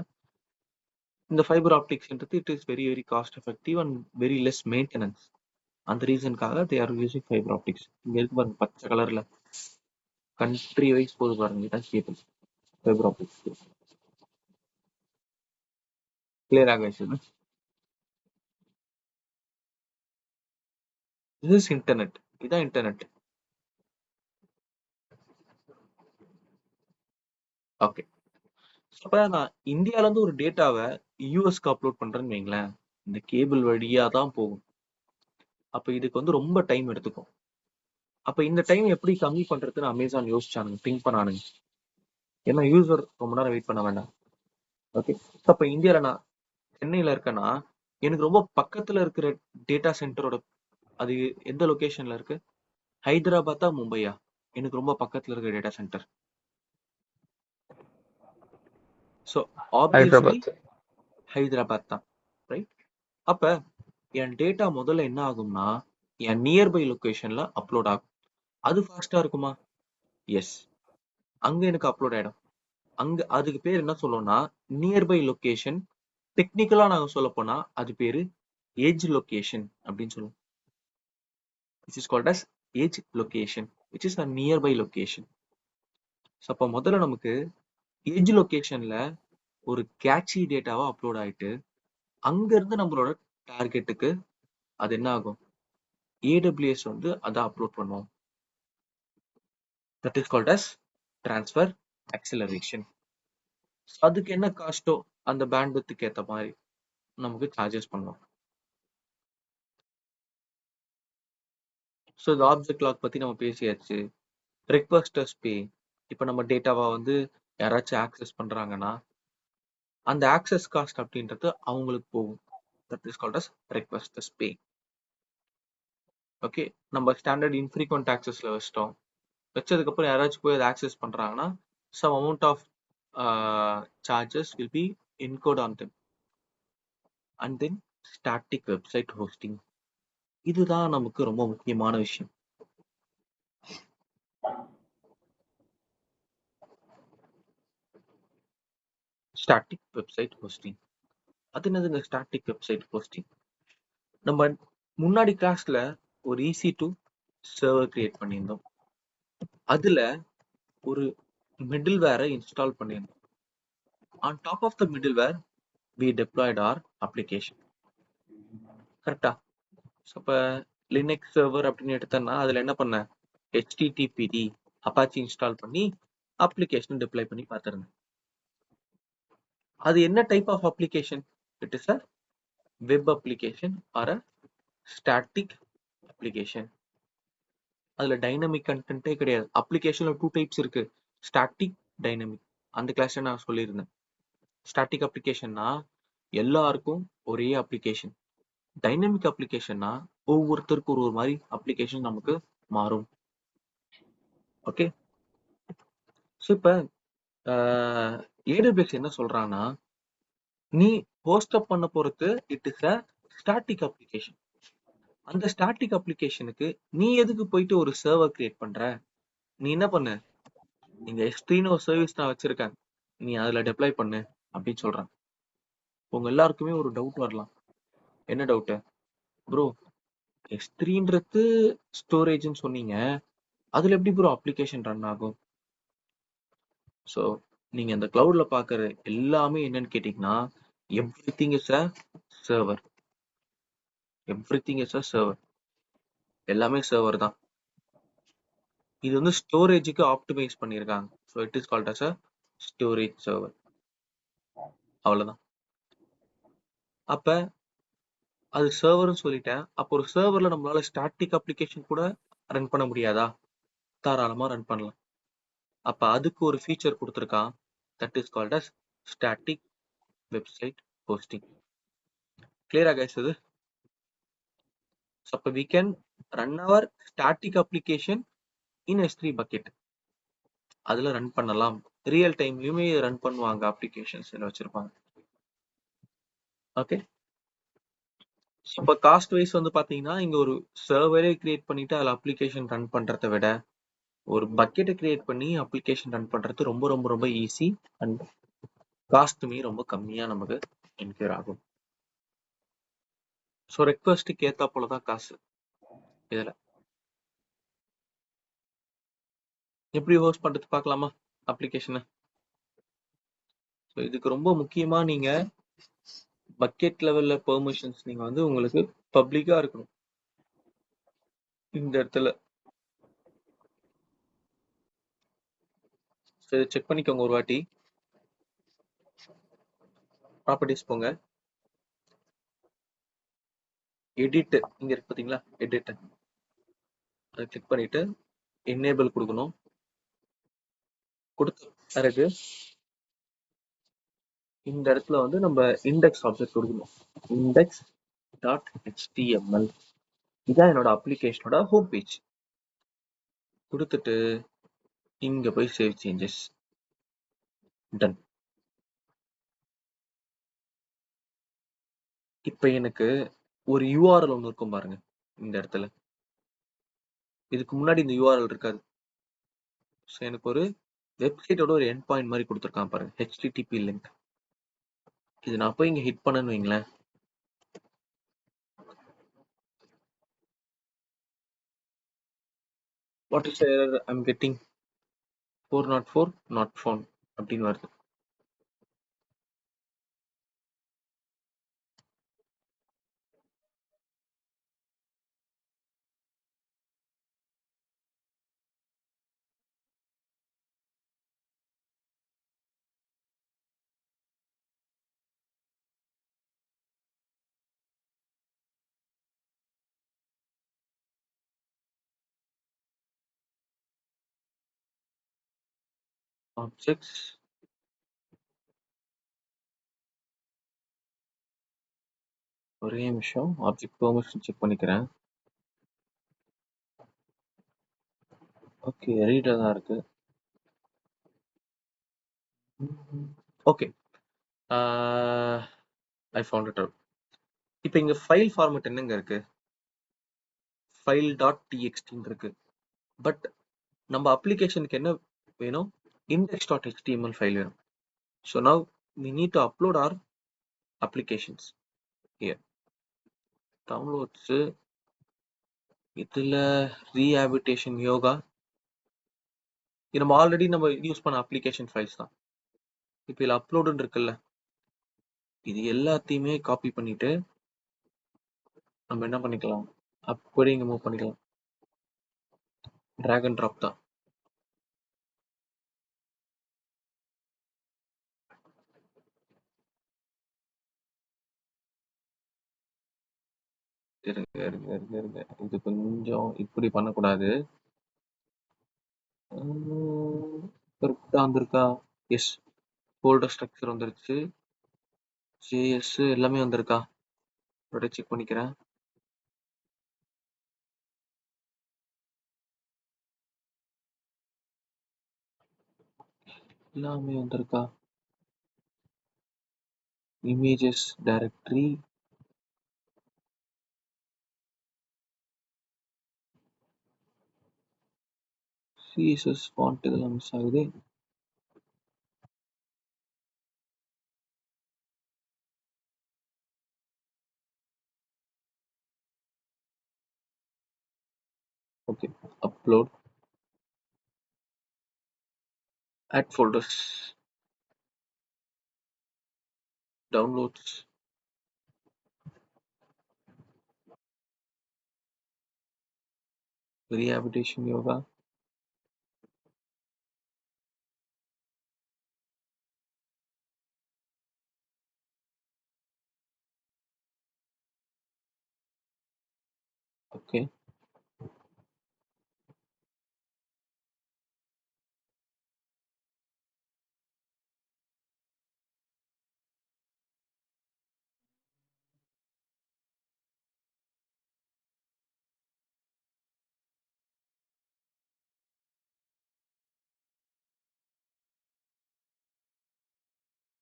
இந்த ஃபைபர் ஆப்டிக்ஸ்ன்றது it is very very cost effective and very less maintenance. அந்த ரீசனுக்காக they are using fibre optics. இங்க இருக்கு பாருங்க பச்சை கலர்ல கண்ட்ரி வைஸ் போது பாருங்க, இதான் கேபிள் ஃபைபர் ஆப்டிக்ஸ். கிளியர் ஆகாச்சு. This is internet. இதான் இன்டர்நெட். ஓகே, அப்ப நான் இந்தியால இருந்து ஒரு டேட்டாவை யூஎஸ்க்கு அப்லோட் பண்றேன்னு வைங்களேன், இந்த கேபிள் வழியா தான் போகும். அப்ப இதுக்கு வந்து ரொம்ப டைம் எடுத்துக்கும். அப்ப இந்த டைம் எப்படி கம்மி பண்றதுன்னு அமேசான் யோசிச்சானுங்க, திங்க் பண்ணானுங்க. ஏன்னா யூசர் ரொம்ப நேரம் வெயிட் பண்ண வேண்டாம். ஓகே, அப்ப இந்தியால நான் சென்னையில இருக்கேன்னா எனக்கு ரொம்ப பக்கத்துல இருக்கிற டேட்டா சென்டரோட அது எந்த லொகேஷன்ல இருக்கு? ஹைதராபாத்தா மும்பையா? எனக்கு ரொம்ப பக்கத்துல இருக்கிற data centre. So obviously Hyderabad. Hyderabad தான், ரைட்? அப்ப என் டேட்டா முதல்ல என்ன ஆகும்னா என் நியர்பை லொகேஷன்ல அப்லோட் ஆகும். அது ஃபாஸ்டா இருக்குமா? எஸ். அங்க எனக்கு அப்லோட் ஆயிடும். அங்க அதுக்கு பேர் என்ன சொல்லுவோம்னா நியர்பை லொகேஷன். டெக்னிக்கலா நாங்க சொல்ல போனா அது பேரு ஏஜ் லொகேஷன் அப்படின்னு சொல்லுவோம். which is called as edge location, which is a nearby location. So அப்போ முதல்ல நமக்கு எட்ஜ் லொகேஷன்ல ஒரு கேட்சி டேட்டாவா அப்லோட் ஆயிட்டு அங்க இருந்து நம்மளோட டார்கெட்டுக்கு அது என்ன ஆகும்? ஏடபிள்யூஎஸ் வந்து அதை அப்லோட் பண்ணுவோம். That is called as transfer acceleration. அதுக்கு என்ன காஸ்டோ அந்த பேண்ட்வித்துக்கு ஏத்த மாதிரி நமக்கு சார்ஜஸ் பண்ணுவோம். ஸோ இந்த ஆப்ஜெக்ட் லாக் பத்தி நம்ம பேசியாச்சு. ரெக்வஸ்டர்ஸ் பே. இப்போ நம்ம டேட்டாவை வந்து யாராச்சும் ஆக்சஸ் பண்றாங்கன்னா அந்த ஆக்சஸ் காஸ்ட் அப்படின்றது அவங்களுக்கு போகும். That is called as requesters pay. Okay, நம்ம ஸ்டாண்டர்ட் இன்ஃப்ரீக்வெண்ட் ஆக்சஸ்ல வச்சிட்டோம். வச்சதுக்கு அப்புறம் யாராச்சும் போய் அதை ஆக்சஸ் பண்றாங்கன்னா some amount of charges will be encoded on them. And then static website hosting. இதுதான் நமக்கு ரொம்ப முக்கியமான விஷயம். Static website hosting. அது என்னதுங்க ஸ்டாட்டிக் வெப்சைட் ஹோஸ்டிங்? நம்ம முன்னாடி கிளாஸ்ல ஒரு EC2 சர்வர் கிரியேட் பண்ணியிருந்தோம். அதுல ஒரு மிடில்வேரை இன்ஸ்டால் பண்ணியிருந்தோம். On top of the middleware, we deployed our application. கரெக்டா? அப்ப லினக்ஸ் சர்வர் அப்படின்னு எடுத்தோம்னா அதுல என்ன பண்ண? HTTPD அப்பாச்சி இன்ஸ்டால் பண்ணி அப்ளிகேஷன் டிப்ளை பண்ணி பார்த்துருந்தேன். அது என்ன type of application? It is a web application or a static application. அதுல டைனமிக் கண்டென்ட்டே கிடையாது. அப்ளிகேஷன்ல 2 டைப்ஸ் இருக்கு, ஸ்டாட்டிக், டைனமிக். அந்த கிளாஸ்ல நான் சொல்லியிருந்தேன். ஸ்டாட்டிக் அப்ளிகேஷன்னா எல்லாருக்கும் ஒரே அப்ளிகேஷன். டைனமிக் அப்ளிகேஷன்னா ஒவ்வொருத்தருக்கும் ஒரு மாதிரி அப்ளிகேஷன் நமக்கு மாறும். ஓகே, ஸோ இப்போ ஏடபிள்யூஎஸ் என்ன சொல்றாங்கன்னா நீ ஹோஸ்ட் அப் பண்ண போறது it is a static application. அந்த ஸ்டாட்டிக் அப்ளிகேஷனுக்கு நீ எதுக்கு போயிட்டு ஒரு சர்வர் கிரியேட் பண்ற? நீ என்ன பண்ணு, நீங்க எக்ஸ்ட்ரீன்னு ஒரு சர்வீஸ் நான் வச்சிருக்கேன், நீ அதுல டெப்ளை பண்ணு அப்படின்னு சொல்றாங்க. உங்க எல்லாருக்குமே ஒரு டவுட் வரலாம். என்ன டவுட்? ப்ரோ, எக்ஸ்ட்ரீன்றது ஸ்டோரேஜ்னு சொன்னீங்க, அதுல எப்படி ப்ரோ அப்ளிகேஷன் ரன் ஆகும்? ஸோ நீங்க அந்த கிளவுட்ல பாக்குற எல்லாமே என்னன்னு கேட்டீங்கன்னா everything is a server. Everything is a server. எல்லாமே சர்வர் தான். இது வந்து ஸ்டோரேஜுக்கு ஆப்டிமைஸ் பண்ணியிருக்காங்க. So it is called as a storage server. அவ்வளவுதான். அப்ப அது சர்வர்னு சொல்லிட்டேன். அப்போ ஒரு சர்வர்ல நம்மளால ஸ்டாட்டிக் அப்ளிகேஷன் கூட ரன் பண்ண முடியாதா? தாராளமா ரன் பண்ணலாம். அப்ப அதுக்கு ஒரு ஃபீச்சர் கொடுத்துருக்கான். That is called as static website hosting. கிளியரா கைஸ்? இது so we can run our static application in S3 bucket. அதுல ரன் பண்ணலாம். ரியல் டைம்லயுமே ரன் பண்ணுவாங்க, அப்ளிகேஷன்ஸ் வச்சிருப்பாங்க. ஓகே, இப்போ காஸ்ட் வைஸ் வந்து பாத்தீங்கன்னா இங்க ஒரு சர்வரே கிரியேட் பண்ணிட்டு அதுல அப்ளிகேஷன் ரன் பண்றதை விட ஒரு பக்கெட்டை கிரியேட் பண்ணி அப்ளிகேஷன் ரன் பண்றது ரொம்ப ரொம்ப ரொம்ப ஈஸி அண்ட் காஸ்ட்டுமே ரொம்ப கம்மியா நமக்கு இன்க்யூர் ஆகும். ஸோ ரெக்வஸ்ட்டுக்கு ஏத்தா போலதான் காசு. இதுல எப்படி ஹோஸ்ட் பண்றது பார்க்கலாமா அப்ளிகேஷனை? ஸோ இதுக்கு ரொம்ப முக்கியமா நீங்க பக்கெட் லெவல்ல பெர்மிஷன்ஸ் நீங்க வந்து உங்களுக்கு பப்ளிக்கா இருக்கணும். இந்த இடத்துல செக் பண்ணிக்கோங்க ஒரு வாட்டி. ப்ராப்பர்ட்டிஸ் போங்க, எடிட் இங்க இருக்கு பாத்தீங்களா, எடிட் அதை கிளிக் பண்ணிட்டு எனேபிள் கொடுக்கணும். கொடுத்த பிறகு இந்த இடத்துல வந்து நம்ம இண்டெக்ஸ் ஆப்ஜெக்ட் கொடுக்கணும். Index dot HTML. இதான் என்னோட அப்ளிகேஷனோட ஹோம் பேஜ். கொடுத்துட்டு இங்க போய் சேவ் சேஞ்சஸ். டன். இப்ப எனக்கு ஒரு யூஆர்எல் ஒன்று இருக்கும் பாருங்க இந்த இடத்துல. இதுக்கு முன்னாடி இந்த யூஆர்எல் இருக்காது. ஸோ எனக்கு ஒரு வெப்சைட்டோட ஒரு எண்ட் பாயிண்ட் மாதிரி கொடுத்துருக்கான் பாருங்க, HTTP லிங்க். இது நான் போய் இங்க ஹிட் பண்ணேன்னு வைங்களேன். What is error I'm getting 404 not found அப்படின்னு வருது. ஆப்ஜெக்ட்ஸ், ஒரே நிமிஷம் ஆப்ஜெக்ட் பெர்மிஷன் செக் பண்ணிக்கிறேன். ஓகே, ரீடர் தான் இருக்கு. Okay, I found it out. இப்போ இங்க ஃபைல் ஃபார்மேட் என்னங்க இருக்கு? ஃபைல் டாட் டிஎக்ஸ்டின்னு இருக்கு. பட் நம்ம அப்ளிகேஷனுக்கு என்ன வேணும்? index டாட் HTML ஃபைல் வேணும். So now we need to upload our applications here. downloads, இதுல rehabilitation யோகா, இது நம்ம ஆல்ரெடி நம்ம யூஸ் பண்ண அப்ளிகேஷன் ஃபைல்ஸ் தான். இப்போ இதில் அப்லோடுன்னு இருக்குல்ல, இது எல்லாத்தையுமே காப்பி பண்ணிட்டு நம்ம என்ன பண்ணிக்கலாம், அப்படியே இங்க மூவ் பண்ணிக்கலாம். drag and drop தான். இருங்க, இது கொஞ்சம் இப்படி பண்ணக்கூடாது. கரெக்டா வந்திருக்கா? எஸ், ஃபோல்டர் ஸ்ட்ரக்சர் வந்துருச்சு, ஜேஎஸ் எல்லாமே வந்திருக்கா? செக் பண்ணிக்கிறேன். எல்லாமே வந்திருக்கா? இமேஜஸ் டைரக்டரி, சிஎஸ்எஸ் ஃபாண்ட் இதெல்லாம் மிஸ் ஆகுது. Okay, upload, add folders, downloads, rehabilitation yoga, okay.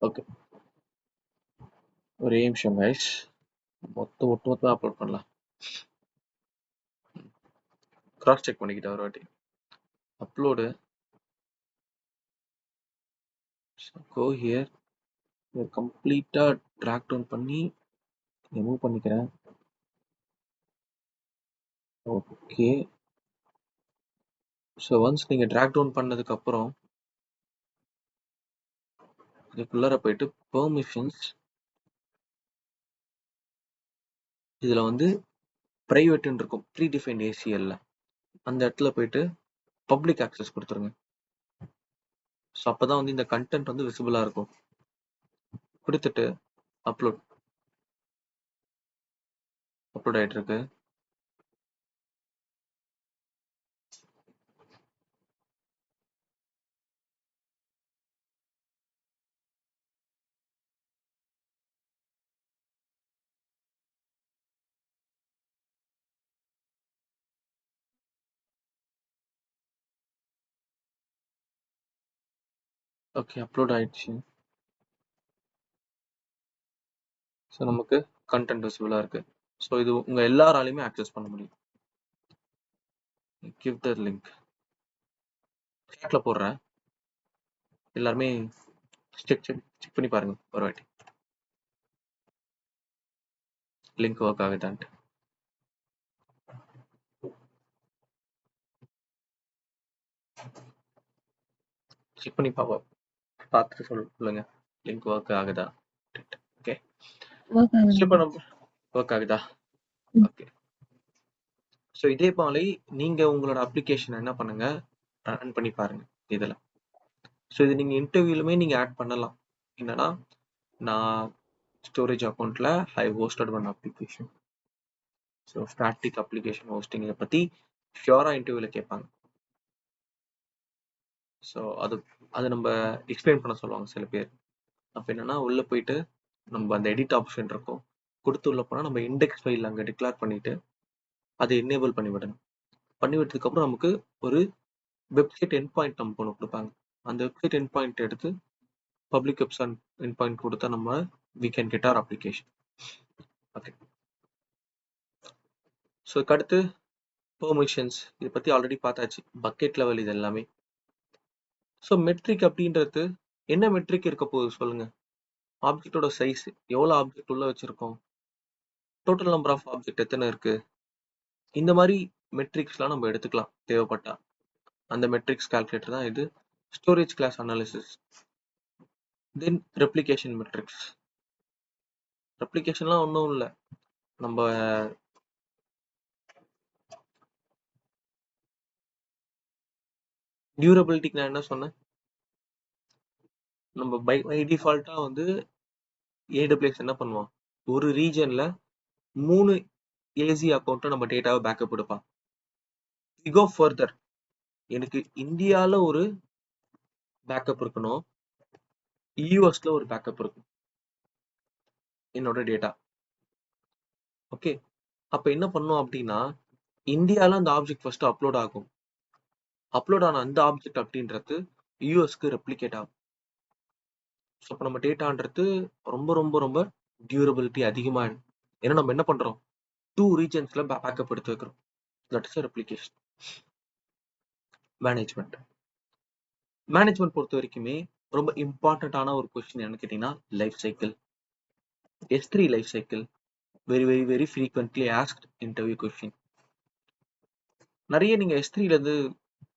Okay, ஒரே நிமிஷம் கைஸ், ஒட்டுமொத்தமாக அப்லோட் பண்ணலாம். கிராஸ் செக் பண்ணிக்கிட்டேன் ஒரு வாட்டி. அப்லோடு, கோ ஹியர், கம்ப்ளீட்டா ட்ராக் டவுன் பண்ணி மூவ் பண்ணிக்கிறேன். ஓகே, ஸோ ஒன்ஸ் நீங்க ட்ராக் டவுன் பண்ணதுக்கு அப்புறம் இதுக்குள்ளார போயிட்டு பெர்மிஷன்ஸ், இதுல வந்து பிரைவேட்னு இருக்கும், ப்ரீ டிஃபைன்ட் ACL, அந்த இடத்துல போயிட்டு பப்ளிக் ஆக்சஸ் கொடுத்துருங்க. ஸோ அப்பதான் வந்து இந்த கண்டென்ட் வந்து விசிபிளா இருக்கும். கொடுத்துட்டு அப்லோட் ஆயிட்டு இருக்கு. ஓகே, அப்லோட் ஆயிடுச்சு. ஸோ நமக்கு கண்டென்ட் விசிபிளா இருக்கு. ஸோ இது உங்க எல்லாராலையுமே ஆக்சஸ் பண்ண முடியும். கிவ் த லிங்க் சேட்ல போடுறேன். எல்லாருமே செக் பண்ணி பாருங்க ஒரு வாட்டி லிங்க் ஒர்க் ஆகுதான்ட்டு. செக் பண்ணி பார்த்துட்டு சொல்லுங்க லிங்க் ஒர்க் ஆகுதா. ஓகே, ஒர்க் ஆகுது. இப்போ நம்ம ஒர்க் ஆகுதா. ஓகே, ஸோ இதே போல நீங்க உங்களோட அப்ளிகேஷன் என்ன பண்ணுங்க, ரன் பண்ணி பாருங்க இதுல. ஸோ இது நீங்க இன்டர்வியூலுமே நீங்க ஆட் பண்ணலாம். என்னன்னா, நான் ஸ்டோரேஜ் அக்கௌண்ட்ல I hosted one application. So static application hosting இதை பத்தி ஷியோரா இன்டர்வியூல கேட்பாங்க. ஸோ அது நம்ம எக்ஸ்பிளைன் பண்ண சொல்லுவாங்க சில பேர். அப்போ என்னன்னா, உள்ள போயிட்டு நம்ம அந்த எடிட் ஆப்ஷன் இருக்கும் கொடுத்து உள்ள போனால் நம்ம இண்டெக்ஸ் ஃபைல் அங்கே டிக்ளேர் பண்ணிட்டு அதை என்னேபிள் பண்ணி விடணும். பண்ணி விட்டதுக்கு அப்புறம் நமக்கு ஒரு வெப்சைட் எண்ட் பாயிண்ட் நமக்கு ஒன்று கொடுப்பாங்க. அந்த வெப்சைட் எண்ட் பாயிண்ட் எடுத்து பப்ளிக் வெப்சைட் எண்ட் பாயிண்ட் கொடுத்தா நம்ம we can get our application. Okay, so அடுத்து பெர்மிஷன்ஸ் இதை பற்றி ஆல்ரெடி பார்த்தாச்சு. பக்கெட் லெவல் இது எல்லாமே. ஸோ மெட்ரிக் அப்படின்றது என்ன மெட்ரிக் இருக்க போகுது சொல்லுங்க. ஆப்ஜெக்டோட சைஸ், எவ்வளோ ஆப்ஜெக்ட் உள்ள வச்சிருக்கோம், டோட்டல் நம்பர் ஆஃப் ஆப்ஜெக்ட் எத்தனை இருக்கு, இந்த மாதிரி மெட்ரிக்ஸ்லாம் நம்ம எடுத்துக்கலாம் தேவைப்பட்டா. அந்த மெட்ரிக்ஸ் கால்குலேட்டர் தான் இது ஸ்டோரேஜ் கிளாஸ் அனாலிசிஸ். தென் ரெப்ளிகேஷன் மெட்ரிக்ஸ். ரெப்ளிகேஷன்லாம் ஒன்றும் இல்லை, நம்ம டியூரபிலிட்டிக்கு நான் என்ன சொன்னேன், நம்ம பை டிஃபால்ட்டா வந்து ஏடபிள்யூஎஸ் என்ன பண்ணுவான், ஒரு ரீஜன்ல 3 ஏசி அக்கௌண்ட்டை நம்ம டேட்டாவை பேக்கப் எடுப்பான். வி கோ ஃபர்தர், எனக்கு இந்தியாவில் ஒரு பேக்கப் இருக்கணும், யூஎஸ்ல ஒரு பேக்கப் இருக்கும் என்னோட டேட்டா. ஓகே, அப்போ என்ன பண்ணும் அப்படின்னா, இந்தியாவில் அந்த ஆப்ஜெக்ட் ஃபர்ஸ்ட் அப்லோட் ஆகும். அப்லோட் ஆன அந்த ஆப்ஜெக்ட் அப்படின்றது யூஎஸ்க்கு ரெப்ளிகேட் ஆகும். ஸோ இப்போ நம்ம டேட்டான்றது ரொம்ப ரொம்ப ரொம்ப டியூரபிலிட்டி அதிகமாகிடும். ஏன்னா நம்ம என்ன பண்றோம், 2 ரீஜன்ஸ்ல பேக்கப் எடுத்து வைக்கிறோம். That is replication. மேனேஜ்மெண்ட் பொறுத்த வரைக்குமே ரொம்ப இம்பார்ட்டன்டான ஒரு கொஸ்டின் என்னன்னு கேட்டீங்கன்னா, life cycle. S3 life cycle very very very frequently asked interview question. நிறைய நீங்க S3ல இருந்து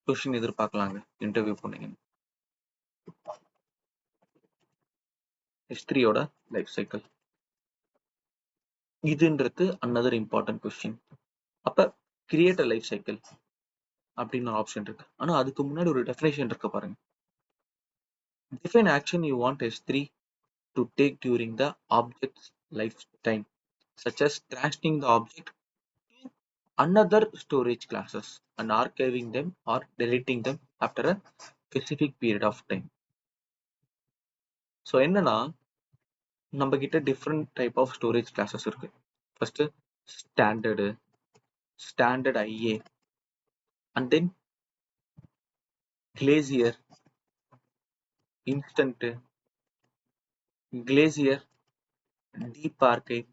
கொஸ்டின் எதிர்பார்க்கலாங்க இன்டர்வியூ போனீங்க. S3யோட லைஃப் சைக்கிள் இதுன்றது அனதர் இம்பார்ட்டன்ட் கொஸ்டின். அப்ப கிரியேட் அ லைஃப் சைக்கிள் அப்படின்னு ஒரு ஆப்ஷன் இருக்கு. ஆனா அதுக்கு முன்னாடி ஒரு டெஃபினேஷன் இருக்கு பாருங்க. Define action you want S3 to take during the object's lifetime, such as transferring the object to another storage classes and archiving them or deleting them after a specific period of time. So என்னன்னா, நம்ம கிட்ட different type of storage classes இருக்கு. First standard IA, and then glacier, instant, glacier, deep archive,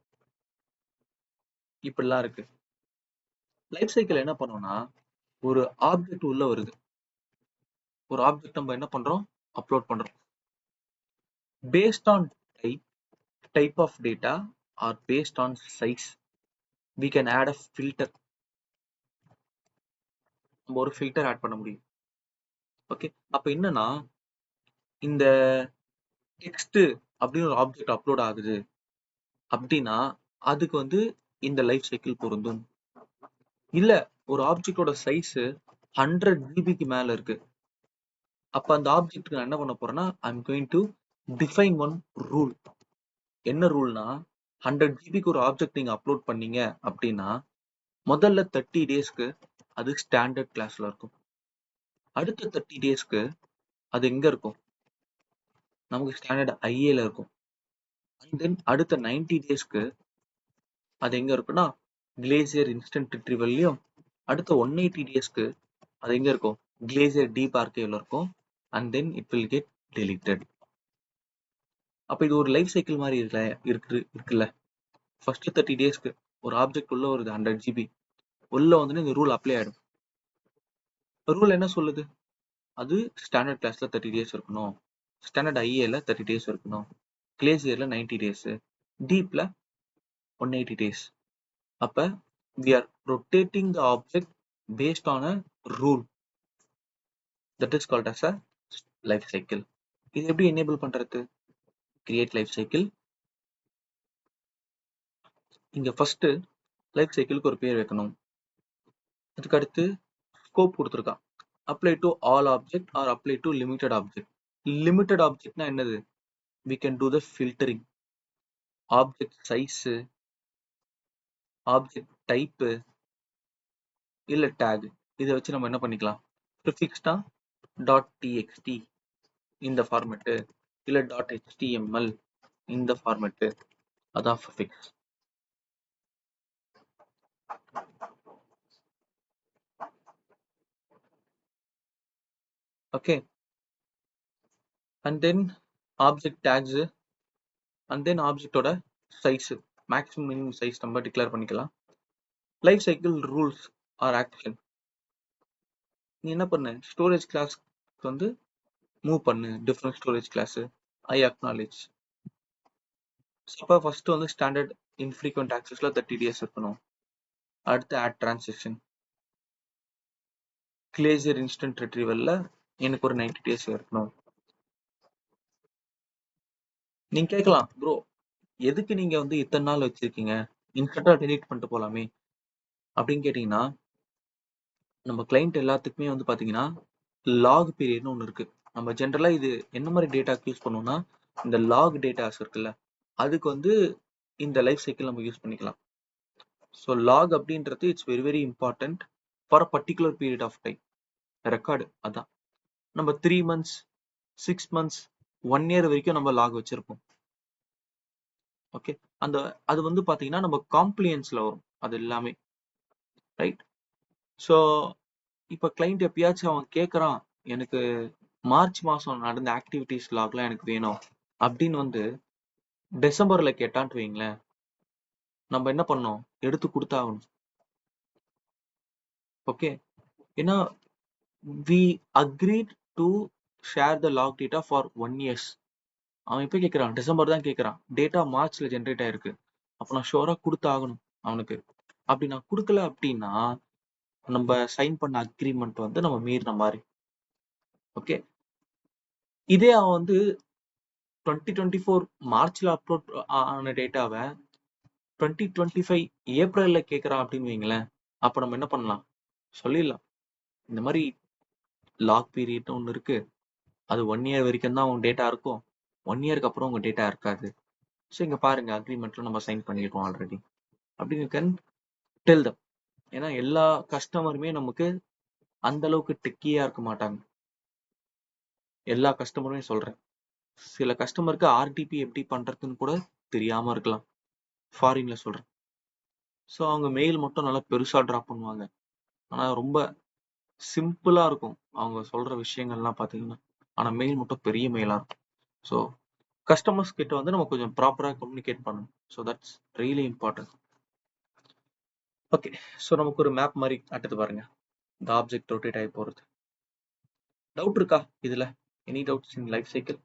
இப்படிலாம் இருக்கு. லைஃப் சைக்கிள் என்ன பண்ணோம்னா, ஒரு ஆப்ஜெக்ட் உள்ள வருது, ஒரு ஆப்ஜெக்ட் நம்ம என்ன பண்றோம், அப்லோட் பண்றோம். Based on type of data or based on size we can add a filter. நம்ம ஒரு ஃபில்டர் ஆட் பண்ண முடியும். ஓகே, அப்ப என்னன்னா, இந்த டெக்ஸ்ட் அப்படின்னு ஒரு ஆப்ஜெக்ட் அப்லோட் ஆகுது அப்படின்னா அதுக்கு வந்து இந்த லைஃப் சைக்கிள் பொருந்தும். இல்ல ஒரு ஆப்ஜெக்டோட சைஸ் 100 GB மேல இருக்கு, அப்ப அந்த ஆப்ஜெக்ட் நான் என்ன பண்ண போறேன்னா, I'm going to define one rule. என்ன ரூல்னா, 100 GB ஒரு ஆப்ஜெக்ட் நீங்க அப்லோட் பண்ணீங்க அப்படின்னா முதல்ல 30 டேஸ்க்கு அது ஸ்டாண்டர்ட் கிளாஸ்ல இருக்கும். அடுத்த 30 டேஸ்க்கு அது எங்க இருக்கும், நமக்கு ஸ்டாண்டர்ட் ஐஏல இருக்கும். அண்ட் தென் அடுத்த 90 டேஸ்க்கு அது எங்க இருக்குன்னா கிளேசியர் இன்ஸ்டன்ட் ரிட்ரீவல்லையும், அடுத்த 180 டேஸ்க்கு அது எங்க இருக்கும், கிளேசியர் டீப் ஆர்கைவ்ல இருக்கும். And then it will get deleted. அப்ப இது ஒரு லைஃப் சைக்கிள் மாதிரி இருக்குல்ல. ஃபர்ஸ்ட் 30 டேஸ்க்கு ஒரு ஆப்ஜெக்ட் உள்ள ஒரு 100 GB உள்ள வந்து இந்த ரூல் அப்ளை ஆயிடும். ரூல் என்ன சொல்லுது? அது ஸ்டாண்டர்ட் கிளாஸ்ல 30 டேஸ் இருக்கணும், ஸ்டாண்டர்ட் ஐஏல 30 டேஸ் இருக்கணும், கிளேசியர்ல 90 டேஸ், டீப்ல 180 டேஸ். அப்ப we are rotating the object based on a rule that is called as a life cycle. இது எப்படி enable பண்றது? create life cycle. இங்க ஃபர்ஸ்ட் லைஃப் சைக்கிளுக்கு ஒரு பேர் வைக்கணும். அதுக்கு அடுத்து ஸ்கோப் கொடுத்துருக்கான். apply to all object or apply to limited object. limited objectனா என்னது? we can do the filtering, object size, object type இல்ல tag. இதை வச்சு நம்ம என்ன பண்ணிக்கலாம்? prefixனா .txt இந்த ஃபார்மேட் இல்ல .html இந்த ஃபார்மேட், அதான் prefix. okay, and then object tags and then object ஓட size, maximum minimum size நம்ம டிக்ளேர் பண்ணிக்கலாம். Lifecycle rules or action. நீ என்ன பண்ணு? ஸ்டோரேஜ் கிளாஸ் வந்து மூவ் பண்ணு different storage class. I acknowledge. அப்போ ஃபர்ஸ்ட் வந்து ஸ்டாண்டர்ட் இன்ஃப்ரீக்வெண்ட் ஆக்சஸ்ல 30 டேஸ் இருக்கணும். அடுத்து ஆட் டிரான்சாக்ஷன். கிளேசியர் இன்ஸ்டன்ட் ரெட்ரீவல்ல எனக்கு ஒரு 90 டேஸ் இருக்கணும். நீங்க கேட்கலாம், ப்ரோ எதுக்கு நீங்க வந்து இத்தனை நாள் வச்சிருக்கீங்க, இன்ஸ்டன்டா டெலீட் பண்ணிட்டு போலாமே அப்படின்னு கேட்டீங்கன்னா, நம்ம கிளைண்ட் எல்லாத்துக்குமே வந்து பாத்தீங்கன்னா லாக் பீரியட்னு ஒன்று இருக்கு. நம்ம ஜென்ரலா இது என்ன மாதிரி டேட்டாக்கு யூஸ் பண்ணுவோம்னா, இந்த லாக் டேட்டாஸ் இருக்குல்ல, அதுக்கு வந்து இந்த லைஃப் சைக்கிள் நம்ம யூஸ் பண்ணிக்கலாம். ஸோ லாக் அப்படின்றது it's very very important for a particular period of time. Record அதான் நம்ம 3 months 6 months 1 year வரைக்கும் நம்ம லாக் வச்சிருப்போம். ஓகே, அந்த அது வந்து பாத்தீங்கன்னா நம்ம காம்ப்ளியன்ஸ்ல வரும் அது எல்லாமே, ரைட்? ஸோ இப்போ கிளைண்ட் எப்பயாச்சும் அவன் கேட்குறான், எனக்கு மார்ச் மாசம் நடந்த ஆக்டிவிட்டிஸ் லாக்லாம் எனக்கு வேணும் அப்படின்னு வந்து டிசம்பர்ல கேட்டான்ட்டு வைங்களேன், நம்ம என்ன பண்ணோம்? எடுத்து கொடுத்தாகணும். ஓகே, ஏன்னா we agreed to share the log data for 1 year. அவன் எப்போ கேட்குறான்? டிசம்பர் தான் கேட்குறான். டேட்டா மார்ச்ல ஜென்ரேட் ஆயிருக்கு. அப்போ நான் ஷோரா கொடுத்தாகணும் அவனுக்கு. அப்படி நான் கொடுக்கல அப்படின்னா நம்ம சைன் பண்ண அக்ரிமெண்ட் வந்து நம்ம மீறின மாதிரி. ஓகே, இதே அவன் வந்து 2024 மார்ச்ல அப்லோட் ஆன டேட்டாவை 2025 ஏப்ரல்ல கேட்குறான் அப்படின்னு வைங்களேன், அப்போ நம்ம என்ன பண்ணலாம்? சொல்லிடலாம், இந்த மாதிரி லாக் பீரியட்னு ஒன்று இருக்கு, அது 1 year வரைக்கும் தான் உங்க டேட்டா இருக்கும், 1 yearக்கு அப்புறம் உங்க டேட்டா இருக்காது. ஸோ இங்க பாருங்க அக்ரிமெண்ட்ல நம்ம சைன் பண்ணிருக்கோம் ஆல்ரெடி அப்படின்னு கேன் டெல் தம். ஏன்னா எல்லா கஸ்டமருமே நமக்கு அந்த அளவுக்கு டெக்கியா இருக்க மாட்டாங்க. எல்லா கஸ்டமருமே சொல்றேன், சில கஸ்டமருக்கு ஆர்டிபி எப்படி பண்றதுன்னு கூட தெரியாம இருக்கலாம், ஃபாரின்ல சொல்றேன். ஸோ அவங்க மெயில் மட்டும் நல்லா பெருசா டிராப் பண்ணுவாங்க, ஆனா ரொம்ப சிம்பிளா இருக்கும் அவங்க சொல்ற விஷயங்கள்லாம் பாத்தீங்கன்னா, ஆனா மெயில் மட்டும் பெரிய மெயிலா இருக்கும். ஸோ கஸ்டமர்ஸ் கிட்ட வந்து நம்ம கொஞ்சம் ப்ராப்பரா கம்யூனிகேட் பண்ணணும். So that's really important. Okay, so நமக்கு ஒரு மேப் மாதிரி காட்டுது பாருங்க, இந்த ஆப்ஜெக்ட் ரொட்டேட் ஆகி போறது. டவுட் இருக்கா இதுல? Any doubts in life cycle?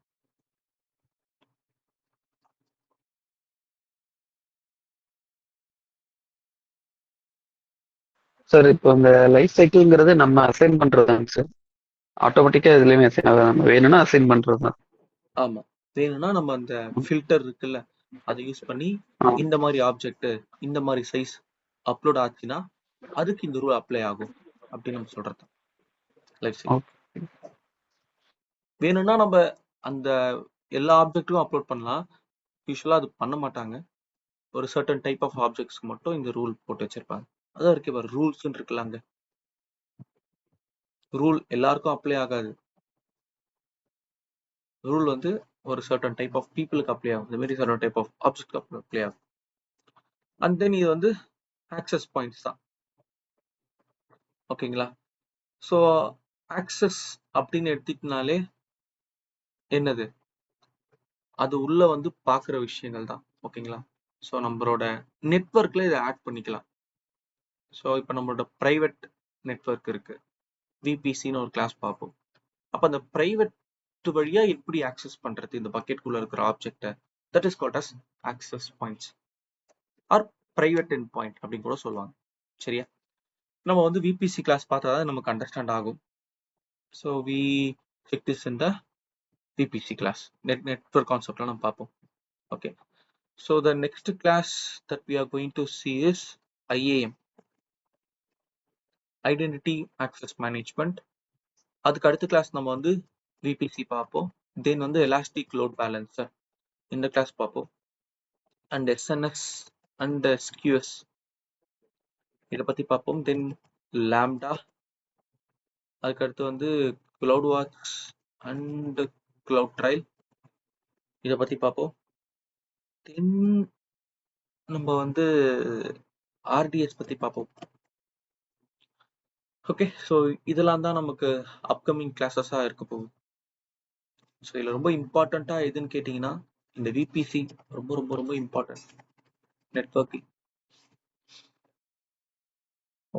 Sir இப்போ இந்த லைஃப் சைக்கிள்ங்கிறது நம்ம அசைன் பண்றதுதாங்க சார்? ஆட்டோமேட்டிக்கா இதுலயுமே அசைன் ஆகுது, நம்ம வேணும்னா அசைன் பண்றது தான். ஆமா, வேணும்னா நம்ம அந்த ஃபில்டர் இருக்குல்ல, அதை யூஸ் பண்ணி இந்த மாதிரி ஆப்ஜெக்ட் இந்த மாதிரி சைஸ் அப்லோட் ஆச்சுன்னா அதுக்கு இந்த ரூல் அப்ளை ஆகும் அப்படின்னு நம்ம சொல்றது லைஃப் சைக்கிள். வேணும்னா நம்ம அந்த எல்லா ஆப்ஜெக்ட்டுக்கும் அப்லோட் பண்ணலாம். யூஸ்வலா அது பண்ண மாட்டாங்க, ஒரு சர்டன் டைப் ஆஃப் ஆப்ஜெக்ட்ஸ்க்கு மட்டும் இந்த ரூல் போட்டு வச்சிருப்பாங்க. அதான் இருக்கு பாரு, ரூல்ஸ் இருக்குல்ல, அங்க ரூல் எல்லாருக்கும் அப்ளை ஆகாது. ரூல் வந்து ஒரு சர்டன் டைப் ஆஃப் பீப்புளுக்கு அப்ளை ஆகும், இந்த மாதிரி certain type of object apply ஆகும். அண்ட் தென் இது வந்து ஆக்சஸ் பாயிண்ட்ஸ் தான். ஓகேங்களா? ஸோ ஆக்சஸ் அப்படின்னு எடுத்துக்கினாலே என்னது அது உள்ள வந்து பார்க்குற விஷயங்கள் தான். ஓகேங்களா? ஸோ நம்மளோட நெட்வொர்க்ல இதை ஆட் பண்ணிக்கலாம். ஸோ இப்போ நம்மளோட ப்ரைவேட் நெட்வொர்க் இருக்கு. விபிசின்னு ஒரு கிளாஸ் பார்ப்போம். அப்போ அந்த ப்ரைவேட் வழியா எப்படி ஆக்சஸ் பண்றது இந்த பக்கெட்குள்ள இருக்கிற ஆப்ஜெக்டை, that is called as access points or private end point அப்படின்னு கூட சொல்லுவாங்க. சரியா? நம்ம வந்து விபிசி கிளாஸ் பார்த்தா தான் நமக்கு அண்டர்ஸ்டாண்ட் ஆகும். So we check this in the VPC class. Network concept நம்ம பார்ப்போம். Okay. So the next class that we are going to see is IAM, Identity Access Management. அதுக்கு அடுத்த கிளாஸ் நம்ம வந்து VPC பார்ப்போம். தென் வந்து Elastic Load Balancer இந்த கிளாஸ் பார்ப்போம். அண்ட் SNS அண்ட் SQS இதை பற்றி பார்ப்போம். தென் Lambda, அதுக்கு அடுத்து வந்து CloudWatch அண்ட் CloudTrail இதை பற்றி பார்ப்போம். தென் நம்ம வந்து RDS பற்றி பார்ப்போம். ஓகே, ஸோ இதெல்லாம் தான் நமக்கு அப்கமிங் கிளாஸஸாக இருக்க போகுது. ஸோ இதில் ரொம்ப இம்பார்ட்டண்ட்டாக எதுன்னு கேட்டிங்கன்னா இந்த விபிசி ரொம்ப ரொம்ப ரொம்ப இம்பார்ட்டன்ட் நெட்வொர்க்கிங்.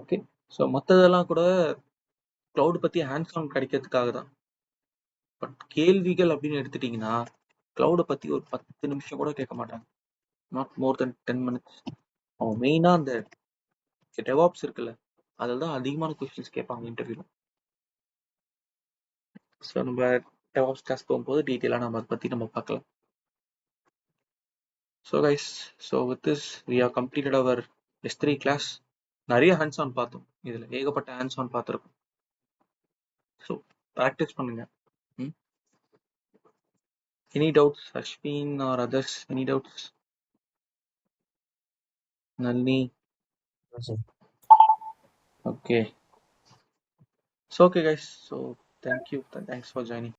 ஓகே, ஸோ மற்றதெல்லாம் கூட க்ளவுட் பற்றி ஹேண்ட்ஸ் ஆன் கிடைக்கிறதுக்காக தான். பட் கேள்விகள் அப்படின்னு எடுத்துட்டிங்கன்னா க்ளவுடை பற்றி ஒரு 10 நிமிஷம் கூட கேட்க மாட்டாங்க. Not more then 10 minutes. அவங்க மெயினாக அந்த டெவாப்ஸ் இருக்குல்ல, அதில் தான் அதிகமான கொஸ்டின்ஸ் கேட்பாங்க இன்டர்வியூவில். ஸோ நம்ம டெவாப்ஸ் கிளாஸ் போகும்போது டீட்டெயிலாக நம்ம அதை பற்றி நம்ம பார்க்கலாம். So guys, so with this we have completed our S3 class. நிறைய hands on பார்த்தோம். இதுல ஏகப்பட்ட hands on பார்த்திருக்கோம். So practice பண்ணுங்க. Any doubts, Ashwin or others? Any doubts? Nalini? Okay. So okay guys, so thank you. Thanks for joining.